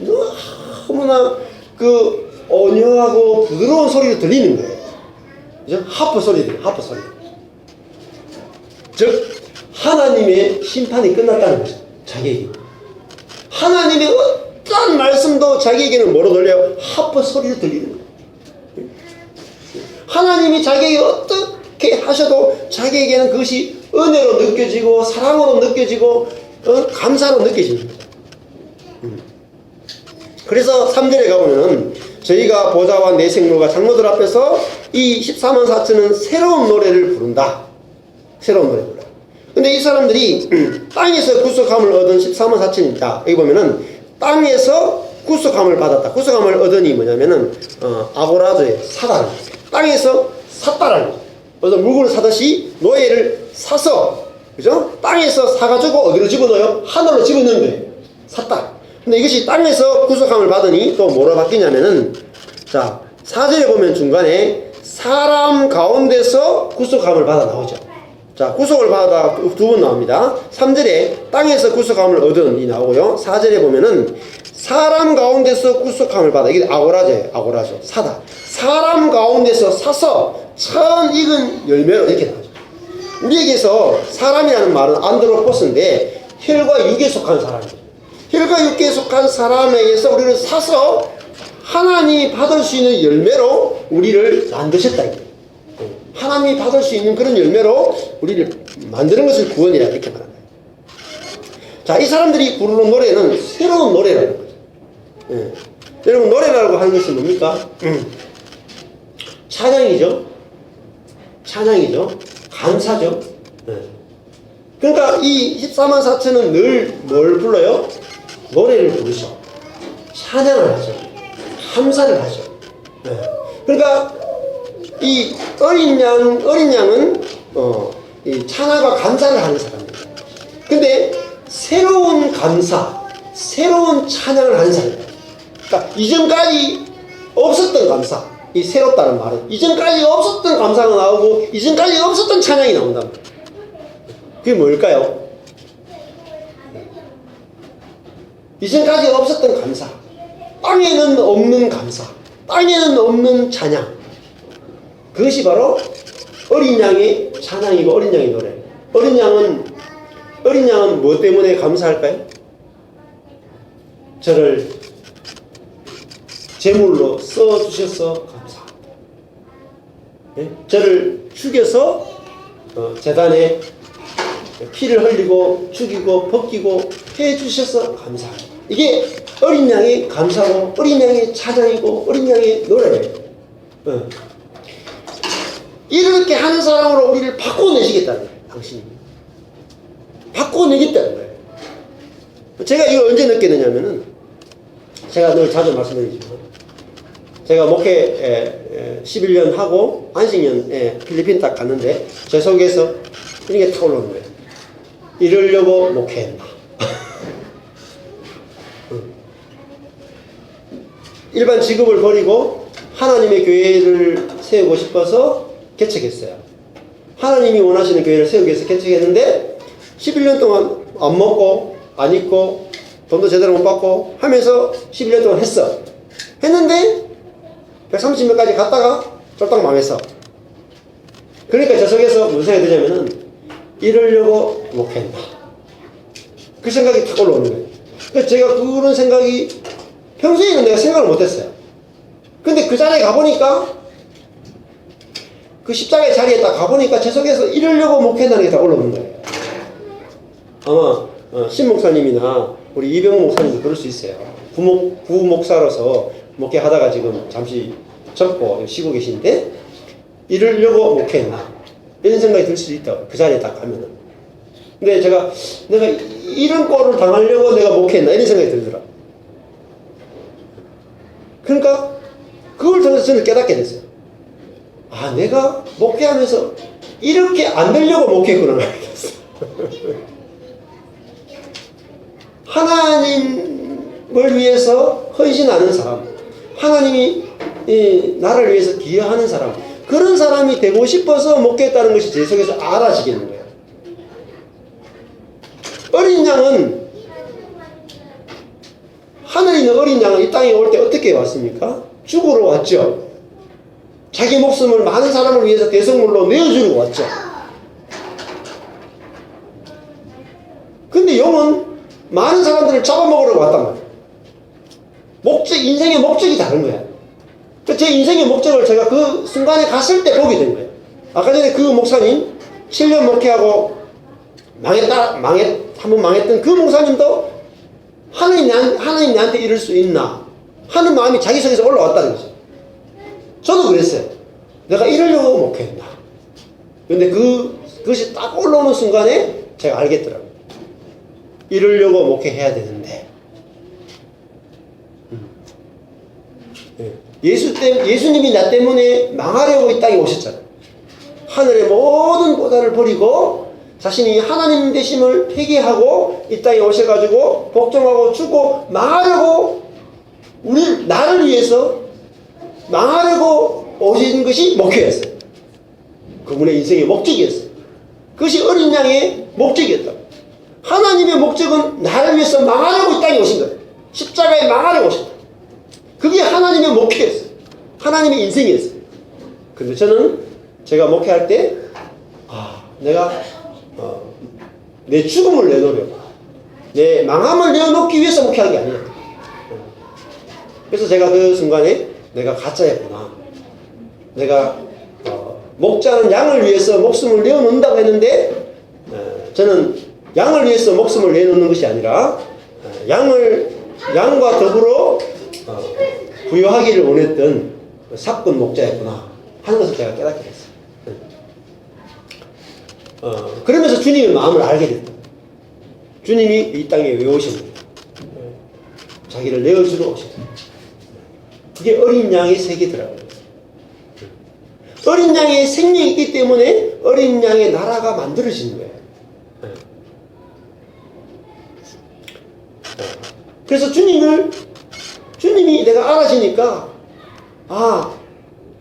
너무나 그 온유하고 부드러운 소리로 들리는 거예요. 그죠? 하프 소리들, 하프 소리. 즉 하나님의 심판이 끝났다는 거죠. 자기에게. 하나님의 어떤 말씀도 자기에게는 뭐로 들려요? 하프 소리로 들리는 거예요. 하나님이 자기에게 어떻게 하셔도 자기에게는 그것이 은혜로 느껴지고 사랑으로 느껴지고 감사로 느껴지는 거죠. 그래서 3절에 가보면 저희가 보좌와 내생물과 장로들 앞에서 이 14만 4천은 새로운 노래를 부른다. 새로운 노래 불러요. 근데 이 사람들이 땅에서 구속함을 얻은 14만 4천이다. 여기 보면은 땅에서 구속함을 받았다. 구속함을 얻으니 뭐냐면은 아고라도에 사다. 땅에서 샀다라는 거죠. 어떤 물건을 사듯이 노예를 사서, 그죠? 땅에서 사가지고 어디로 집어넣어요? 하늘로 집어넣는 거예요. 샀다. 근데 이것이 땅에서 구속함을 받으니 또 뭐로 바뀌냐면은, 자, 4절에 보면 중간에 사람 가운데서 구속함을 받아 나오죠. 자, 구속을 받아 두 번 나옵니다. 3절에 땅에서 구속함을 얻으니 나오고요. 4절에 보면은 사람 가운데서 구속함을 받아. 이게 아고라죠. 사다. 사람 가운데서 사서 처음 익은 열매로 이렇게 나오죠. 우리에게서 사람이라는 말은 안드로포스인데 혈과 육에 속한 사람이죠. 혈과 육에 속한 사람에게서 우리를 사서 하나님이 받을 수 있는 열매로 우리를 만드셨다. 하나님이 받을 수 있는 그런 열매로 우리를 만드는 것을 구원이라 이렇게 말합니다. 자, 이 사람들이 부르는 노래는 새로운 노래라는 거죠. 여러분, 노래라고 하는 것이 뭡니까? 찬양이죠. 감사죠. 그러니까 이 14만 4천은 늘 뭘 불러요? 노래를 부르죠. 찬양을 하죠. 감사를 하죠. 그러니까 이 어린 양은 이 찬양과 감사를 하는 사람입니다. 근데 새로운 감사, 새로운 찬양을 하는 사람입니다. 그러니까 이전까지 없었던 감사, 이 새롭다는 말은 이전까지 없었던 감사가 나오고 이전까지 없었던 찬양이 나온다는 거예요. 그게 뭘까요? 이전까지 없었던 감사, 땅에는 없는 감사, 땅에는 없는 찬양. 그것이 바로 어린 양의 찬양이고 어린 양의 노래. 어린 양은 뭐 때문에 감사할까요? 저를 제물로 써주셔서 감사합니다. 네? 저를 죽여서 제단에 피를 흘리고 죽이고 벗기고 해주셔서 감사합니다. 이게 어린 양이 감사고 어린 양이 찬양이고 어린 양이 노래예요. 이렇게 하는 사람으로 우리를 바꿔내시겠다는 거예요. 당신이 바꿔내겠다는 거예요. 제가 이걸 언제 느꼈느냐면은, 제가 늘 자주 말씀드리지만, 제가 목회 11년 하고 안식년에 필리핀 딱 갔는데 제 속에서 이런 게 탁 올라오는 거예요. 이러려고 목회했나. 일반 직업을 버리고 하나님의 교회를 세우고 싶어서 개척했어요. 하나님이 원하시는 교회를 세우기 위해서 개척했는데 11년 동안 안 먹고 안 입고 돈도 제대로 못 받고 하면서 11년 동안 했는데 130명까지 갔다가 쫄딱 망했어. 그러니까 저 속에서 무슨 생각이 드냐면은, 이러려고 목회했나. 그 생각이 탁 올라오는 거예요. 그래서 제가 그런 생각이 평소에는 내가 생각을 못했어요. 근데 그 자리에 가보니까, 그 십자가의 자리에 딱 가보니까 제 속에서 이러려고 목회한다는 게 다 올라오는 거예요. 아마 신 목사님이나 우리 이병호 목사님도 그럴 수 있어요. 부목사로서 목회하다가 지금 잠시 접고 쉬고 계신데, 이러려고 목회했나 이런 생각이 들 수도 있다고. 그 자리에 딱 가면은. 근데 내가 이런 꼴을 당하려고 내가 목회했나 이런 생각이 들더라. 그러니까 그걸 통해서 저는 깨닫게 됐어요. 아, 내가 목회하면서 이렇게 안 되려고 목회했구나. 하나님을 위해서 헌신하는 사람, 하나님이 나를 위해서 기여하는 사람, 그런 사람이 되고 싶어서 목회했다는 것이 제 속에서 알아지겠는 거예요. 어린 양은, 하늘에 있는 어린 양은 이 땅에 올 때 어떻게 왔습니까? 죽으러 왔죠. 자기 목숨을 많은 사람을 위해서 대성물로 내어주려고 왔죠. 근데 영은 많은 사람들을 잡아먹으려고 왔단 말이에요. 인생의 목적이 다른 거야. 제 인생의 목적을 제가 그 순간에 갔을 때 보게 된 거예요. 아까 전에 그 목사님, 7년 목회하고 한번 망했던 그 목사님도 하나님 나한테 이럴 수 있나 하는 마음이 자기 속에서 올라왔다는 거죠. 저도 그랬어요. 내가 이러려고 목회했나. 근데 그것이 딱 올라오는 순간에 제가 알겠더라고요. 이러려고 목회해야 되는데. 예수님이 나 때문에 망하려고 이 땅에 오셨잖아요. 하늘의 모든 보다를 버리고 자신이 하나님 되심을 회개하고 이 땅에 오셔가지고 복종하고 죽고 망하려고, 나를 위해서 망하려고 오신 것이 목회였어요. 그분의 인생의 목적이었어요. 그것이 어린 양의 목적이었다고. 하나님의 목적은 나를 위해서 망하려고 이 땅에 오신 거예요. 십자가에 망하려고 오셨다. 그게 하나님의 목회였어요. 하나님의 인생이었어요. 근데 저는 제가 목회할 때, 내가 내 죽음을 내놓으려고, 내 망함을 내어놓기 위해서 목회한 게 아니에요. 그래서 제가 그 순간에 내가 가짜였구나. 내가 목자는 양을 위해서 목숨을 내어놓는다고 했는데, 저는 양을 위해서 목숨을 내놓는 것이 아니라 양과 더불어 부여하기를 원했던 사건 목자였구나 하는 것을 제가 깨닫게 됐어요. 그러면서 주님의 마음을 알게 됐다. 주님이 이 땅에 왜 오셨는가? 자기를 내어주러 오셨다. 그게 어린 양의 세계더라고요. 어린 양의 생명이 있기 때문에 어린 양의 나라가 만들어지는 거예요. 그래서 주님이 내가 알아지니까,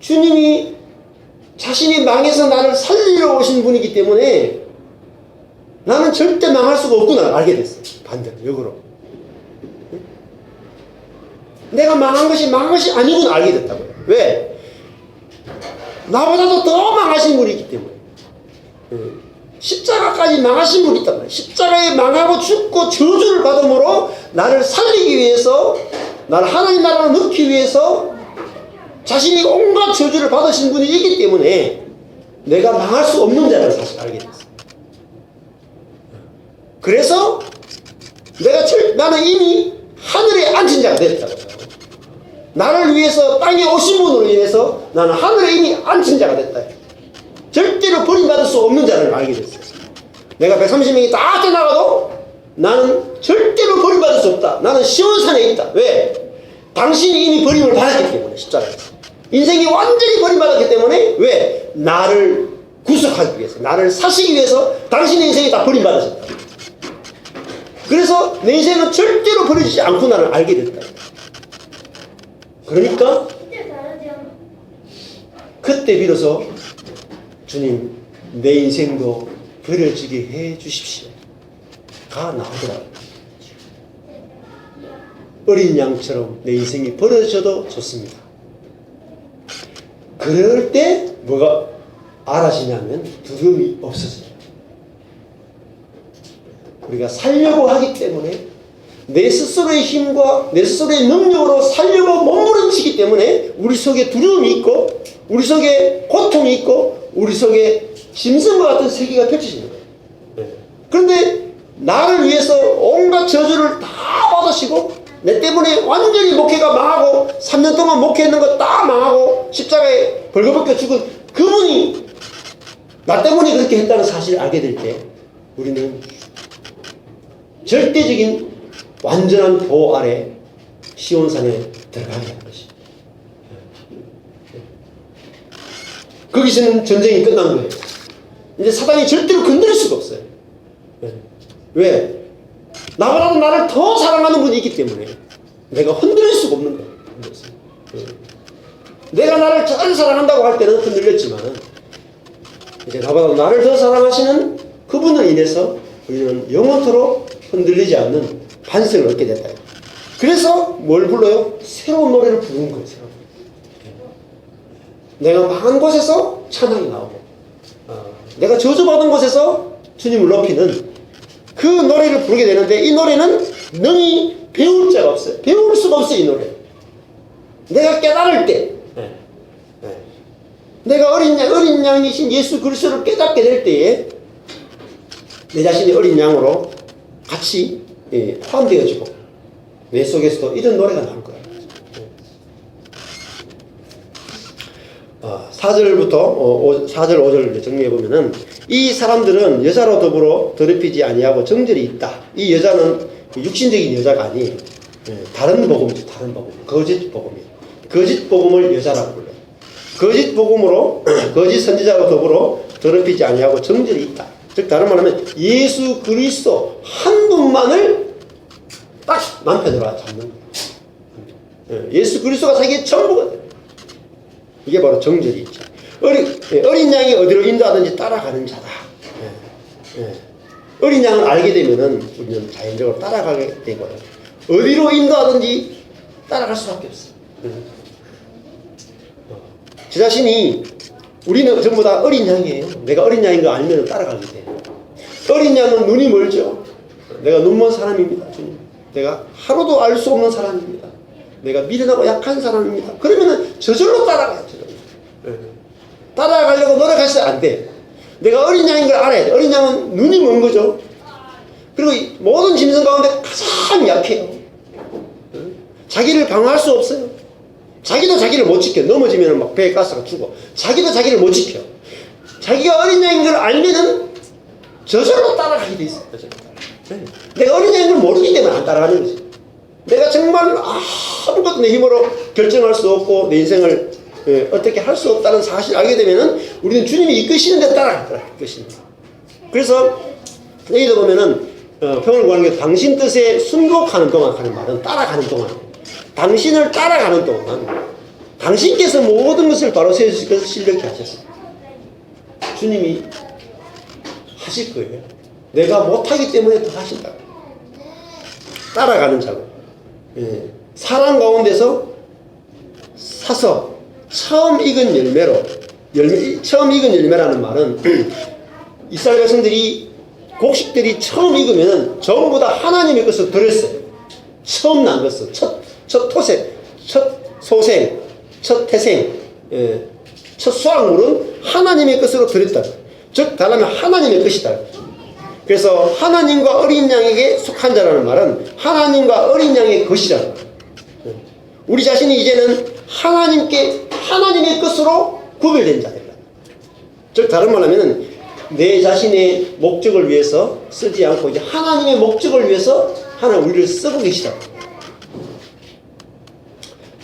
주님이 자신이 망해서 나를 살리러 오신 분이기 때문에 나는 절대 망할 수가 없구나 알게 됐어요. 반대로, 역으로. 내가 망한 것이 아니구나 알게 됐다고요. 왜? 나보다도 더 망하신 분이 있기 때문에. 십자가까지 망하신 분이 있단 말이에요. 십자가에 망하고 죽고 저주를 받음으로 나를 살리기 위해서, 나를 하나님 나라로 넣기 위해서 자신이 온갖 저주를 받으신 분이 있기 때문에 내가 망할 수 없는 자를 사실 알게 됐어요. 그래서 나는 이미 하늘에 앉은 자가 됐다고. 나를 위해서 땅에 오신 분으로 인해서 나는 하늘에 이미 앉은 자가 됐다. 절대로 버림받을 수 없는 자를 알게 됐어요. 내가 130명이 다 떠나가도 나는 절대로 버림받을 수 없다. 나는 시온산에 있다. 왜? 당신이 이미 버림을 받았기 때문에. 십자가에서 인생이 완전히 버림받았기 때문에. 왜? 나를 구속하기 위해서, 나를 사시기 위해서 당신의 인생이 다 버림받으셨다. 그래서 내 인생은 절대로 버려지지 않고 나를 알게 됐다. 그러니까 그때 비로소 주님, 내 인생도 버려지게 해 주십시오 가 나오더라고요. 어린 양처럼 내 인생이 버려져도 좋습니다. 그럴 때 뭐가 알아지냐면 두려움이 없어져요. 우리가 살려고 하기 때문에 내 스스로의 힘과 내 스스로의 능력으로 살려고 몸부림치기 때문에 우리 속에 두려움이 있고 우리 속에 고통이 있고 우리 속에 짐승과 같은 세계가 펼쳐지는 거예요. 그런데 나를 위해서 온갖 저주를 다 받으시고 내 때문에 완전히 목회가 망하고 3년 동안 목회했는 거 다 망하고 십자가에 벌거벗겨 죽은 그분이 나 때문에 그렇게 했다는 사실을 알게 될 때 우리는 절대적인 완전한 보호 아래 시온산에 들어가게 하는 것이. 거기서는 전쟁이 끝난 거예요. 이제 사단이 절대로 건드릴 수가 없어요. 왜? 나보다도 나를 더 사랑하는 분이 있기 때문에 내가 흔들릴 수가 없는 거예요. 내가 나를 잘 사랑한다고 할 때는 흔들렸지만 이제 나보다 나를 더 사랑하시는 그분을 인해서 우리는 영원토록 흔들리지 않는 반성을 얻게 됐다. 그래서 뭘 불러요? 새로운 노래를 부르는 거예요. 새로운. 내가 망한 곳에서 찬양이 나오고 내가 저주받은 곳에서 주님을 높이는 그 노래를 부르게 되는데 이 노래는 능히 배울 자가 없어요. 배울 수가 없어요. 이 노래. 내가 깨달을 때 내가 어린 양이신 예수 그리스도를 깨닫게 될 때에 내 자신이 어린 양으로 같이 포함되어지고 내 속에서도 이런 노래가 나올 거예요. 4절부터 4절 5절 정리해보면은 이 사람들은 여자로 더불어 더럽히지 아니하고 정절이 있다. 이 여자는 육신적인 여자가 아니에요. 다른 복음이죠. 다른 복음. 거짓 복음이에요. 거짓 복음을 여자라고 불러요. 거짓 복음으로 거짓 선지자로 더불어 더럽히지 아니하고 정절이 있다. 즉 다른 말하면 예수 그리스도 한 분만을 딱 남편으로 잡는 거예요. 예수 그리스도가 자기의 전부가 돼요. 이게 바로 정절이 있죠. 어린 양이 어디로 인도하든지 따라가는 자다. 어린 양을 알게 되면은 우리는 자연적으로 따라가게 되고요. 어디로 인도하든지 따라갈 수밖에 없어요. 제 자신이 우리는 전부 다 어린 양이에요. 내가 어린 양인 거 알면 따라가게 돼요. 어린 양은 눈이 멀죠. 내가 눈먼 사람입니다. 주님. 내가 하루도 알 수 없는 사람입니다. 내가 미련하고 약한 사람입니다. 그러면은 저절로 따라가요. 따라가려고 노력하셔도 안 돼. 내가 어린 양인 걸 알아야 돼. 어린 양은 눈이 먼 거죠. 그리고 모든 짐승 가운데 가장 약해요. 자기를 방어할 수 없어요. 자기도 자기를 못 지켜. 넘어지면 막 배에 가스가 죽어. 자기도 자기를 못 지켜. 자기가 어린 양인 걸 알면은 저절로 따라가게 돼 있어요. 내가 어린 양인 걸 모르기 때문에 안 따라가는 거지. 내가 정말 아무것도 내 힘으로 결정할 수 없고 내 인생을 어떻게 할 수 없다는 사실을 알게 되면은 우리는 주님이 이끄시는 데 따라갈 거야. 이끄시는 데. 그래서 여기도 보면은 평을 구하는 게 당신 뜻에 순복하는 동안 하는 말은 따라가는 동안. 당신을 따라가는 동안 당신께서 모든 것을 바로 세우실 것을 신령케 하셨습니다. 주님이 하실 거예요. 내가 못하기 때문에 더 하신다. 따라가는 자고. 사랑 가운데서 사서 처음 익은 열매로 처음 익은 열매라는 말은 이스라엘 백성들이 곡식들이 처음 익으면 전부 다 하나님의 것을 드렸어요. 처음 난 것을 첫 토색, 첫 소생, 첫 태생, 첫 수확물은 하나님의 것으로 드렸다. 즉 달라면 하나님의 것이다. 그래서 하나님과 어린 양에게 속한 자라는 말은 하나님과 어린 양의 것이라는 거예요. 우리 자신이 이제는 하나님의 것으로 구별된 자들이다. 즉 다른 말로 하면 내 자신의 목적을 위해서 쓰지 않고 이제 하나님의 목적을 위해서 하나님 우리를 쓰고 계시다.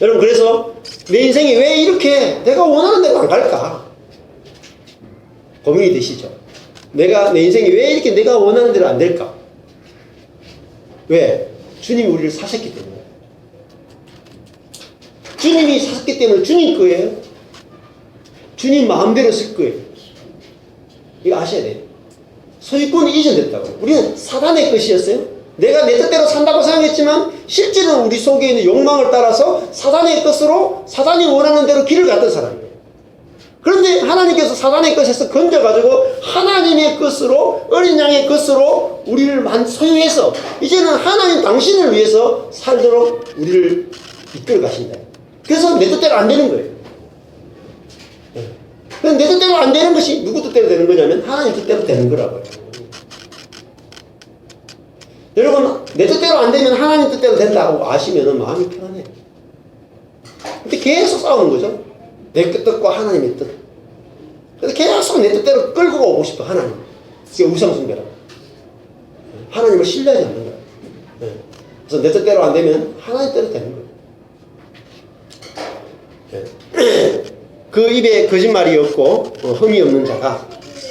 여러분, 그래서 내 인생이 왜 이렇게 내가 원하는 대로 안 갈까 고민이 되시죠? 내 인생이 왜 이렇게 내가 원하는 대로 안 될까? 왜? 주님이 우리를 사셨기 때문에. 주님이 사셨기 때문에 주님 거예요. 주님 마음대로 쓸 거예요. 이거 아셔야 돼요. 소유권이 이전됐다고. 우리는 사단의 것이었어요. 내가 내 뜻대로 산다고 생각했지만 실제로는 우리 속에 있는 욕망을 따라서 사단의 것으로 사단이 원하는 대로 길을 갔던 사람이에요. 그런데 하나님께서 사단의 것에서 건져가지고 하나님의 것으로 어린 양의 것으로 우리를 소유해서 이제는 하나님 당신을 위해서 살도록 우리를 이끌어 가신다. 그래서 내 뜻대로 안 되는 거예요. 내 뜻대로 안 되는 것이 누구 뜻대로 되는 거냐면 하나님 뜻대로 되는 거라고요. 여러분, 내 뜻대로 안 되면 하나님 뜻대로 된다고 아시면 마음이 편안해요. 근데 계속 싸우는 거죠. 내 뜻과 하나님의 뜻. 그래서 계속 내 뜻대로 끌고 오고 싶어, 하나님. 그게 우상숭배라고. 하나님을 신뢰하지 않는 거야. 그래서 내 뜻대로 안 되면 하나님 뜻대로 되는 거예요. 그 입에 거짓말이 없고 흠이 없는 자가,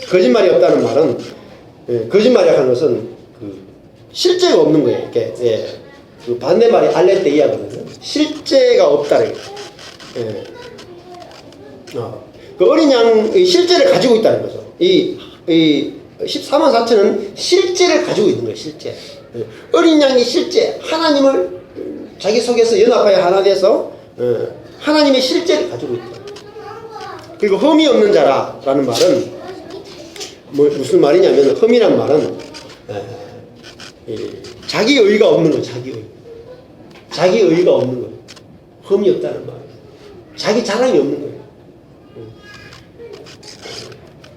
거짓말이 없다는 말은, 거짓말이라는 것은 실제가 없는 거예요. 이렇게, 그 반대말이 알레테이아거든요. 실제가 없다는 거예요. 그 어린 양의 실제를 가지고 있다는 거죠. 이 14만 4천은 실제를 가지고 있는 거예요. 실제. 어린 양이 실제, 하나님을 자기 속에서 연합하여 하나 돼서 하나님의 실제를 가지고 있다. 그리고 흠이 없는 자라는 말은 무슨 말이냐면, 흠이란 말은 자기 의가 없는 거예요. 자기 의가 없는 거예요. 흠이 없다는 말이에요. 자기 자랑이 없는 거예요.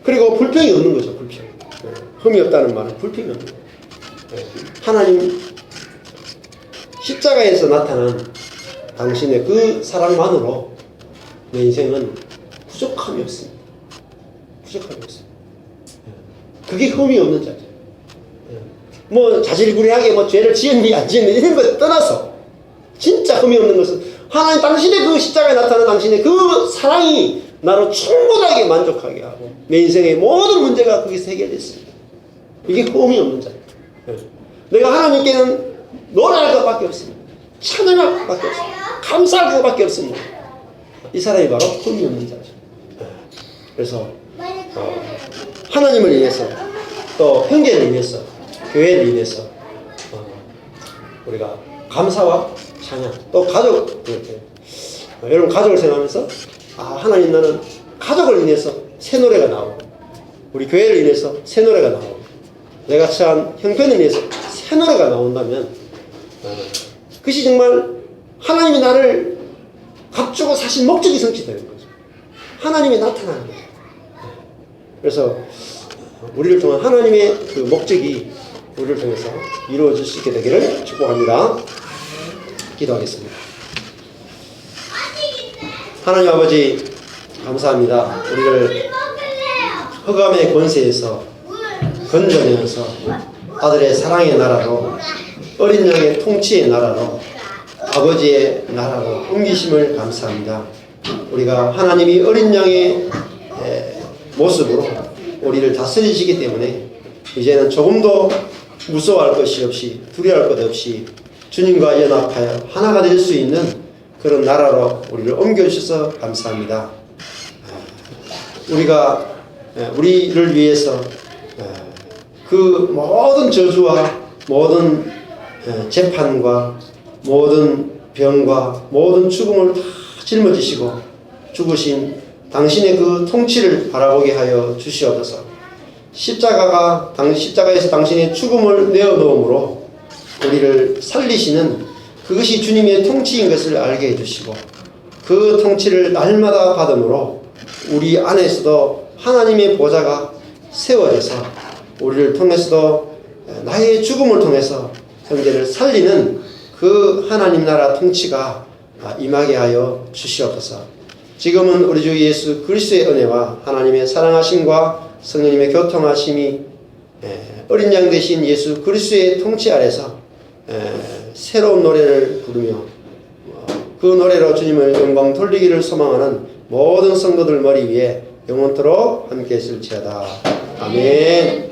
그리고 불평이 없는 거죠. 불평. 흠이 없다는 말은 불평이 없는 거예요. 하나님 십자가에서 나타난 당신의 그 사랑만으로 내 인생은 부족함이 없습니다. 부족함이 없습니다. 그게 흠이 없는 자죠. 자질구레하게 죄를 지었니 안 지었니 이런 거 떠나서 진짜 흠이 없는 것은 하나님 당신의 그 십자가에 나타난 당신의 그 사랑이 나를 충분하게 만족하게 하고 내 인생의 모든 문제가 거기서 해결됐습니다. 이게 흠이 없는 자예요. 내가 하나님께는 노래할 것밖에 없습니다. 찬양할 것밖에 없습니다. 감사할 것밖에 없습니다. 이 사람이 바로 흠이 없는 자죠. 그래서 하나님을 위해서, 또 형제를 위해서, 교회를 위해서 우리가 감사와 찬양, 또 가족, 여러분 가족을 생각하면서 하나님, 나는 가족을 위해서 새 노래가 나오고, 우리 교회를 위해서 새 노래가 나오고, 내가 처한 형편을 위해서 새 노래가 나온다면 그것이 정말 하나님이 나를 값주고 사신 목적이 성취되는 거죠. 하나님이 나타나는 거죠. 그래서 우리를 통한 하나님의 그 목적이 우리를 통해서 이루어질 수 있게 되기를 축복합니다. 기도하겠습니다. 하나님 아버지, 감사합니다. 우리를 흑암의 권세에서 건져내어서 아들의 사랑의 나라로, 어린 양의 통치의 나라로, 아버지의 나라로 옮기심을 감사합니다. 우리가 하나님이 어린 양의 모습으로 우리를 다스리시기 때문에 이제는 조금도 무서워할 것이 없이, 두려워할 것 없이 주님과 연합하여 하나가 될 수 있는 그런 나라로 우리를 옮겨주셔서 감사합니다. 우리가 우리를 위해서 그 모든 저주와 모든 재판과 모든 병과 모든 죽음을 다 짊어지시고 죽으신 당신의 그 통치를 바라보게 하여 주시옵소서. 십자가에서 당신의 죽음을 내어놓음으로 우리를 살리시는 그것이 주님의 통치인 것을 알게 해주시고, 그 통치를 날마다 받음으로 우리 안에서도 하나님의 보좌가 세워져서 우리를 통해서도 나의 죽음을 통해서 형제를 살리는 그 하나님 나라 통치가 임하게 하여 주시옵소서. 지금은 우리 주 예수 그리스도의 은혜와 하나님의 사랑하심과 성령님의 교통하심이 어린 양 되신 예수 그리스도의 통치 아래서 새로운 노래를 부르며 그 노래로 주님을 영광 돌리기를 소망하는 모든 성도들 머리 위에 영원토록 함께 있을지어다. 아멘.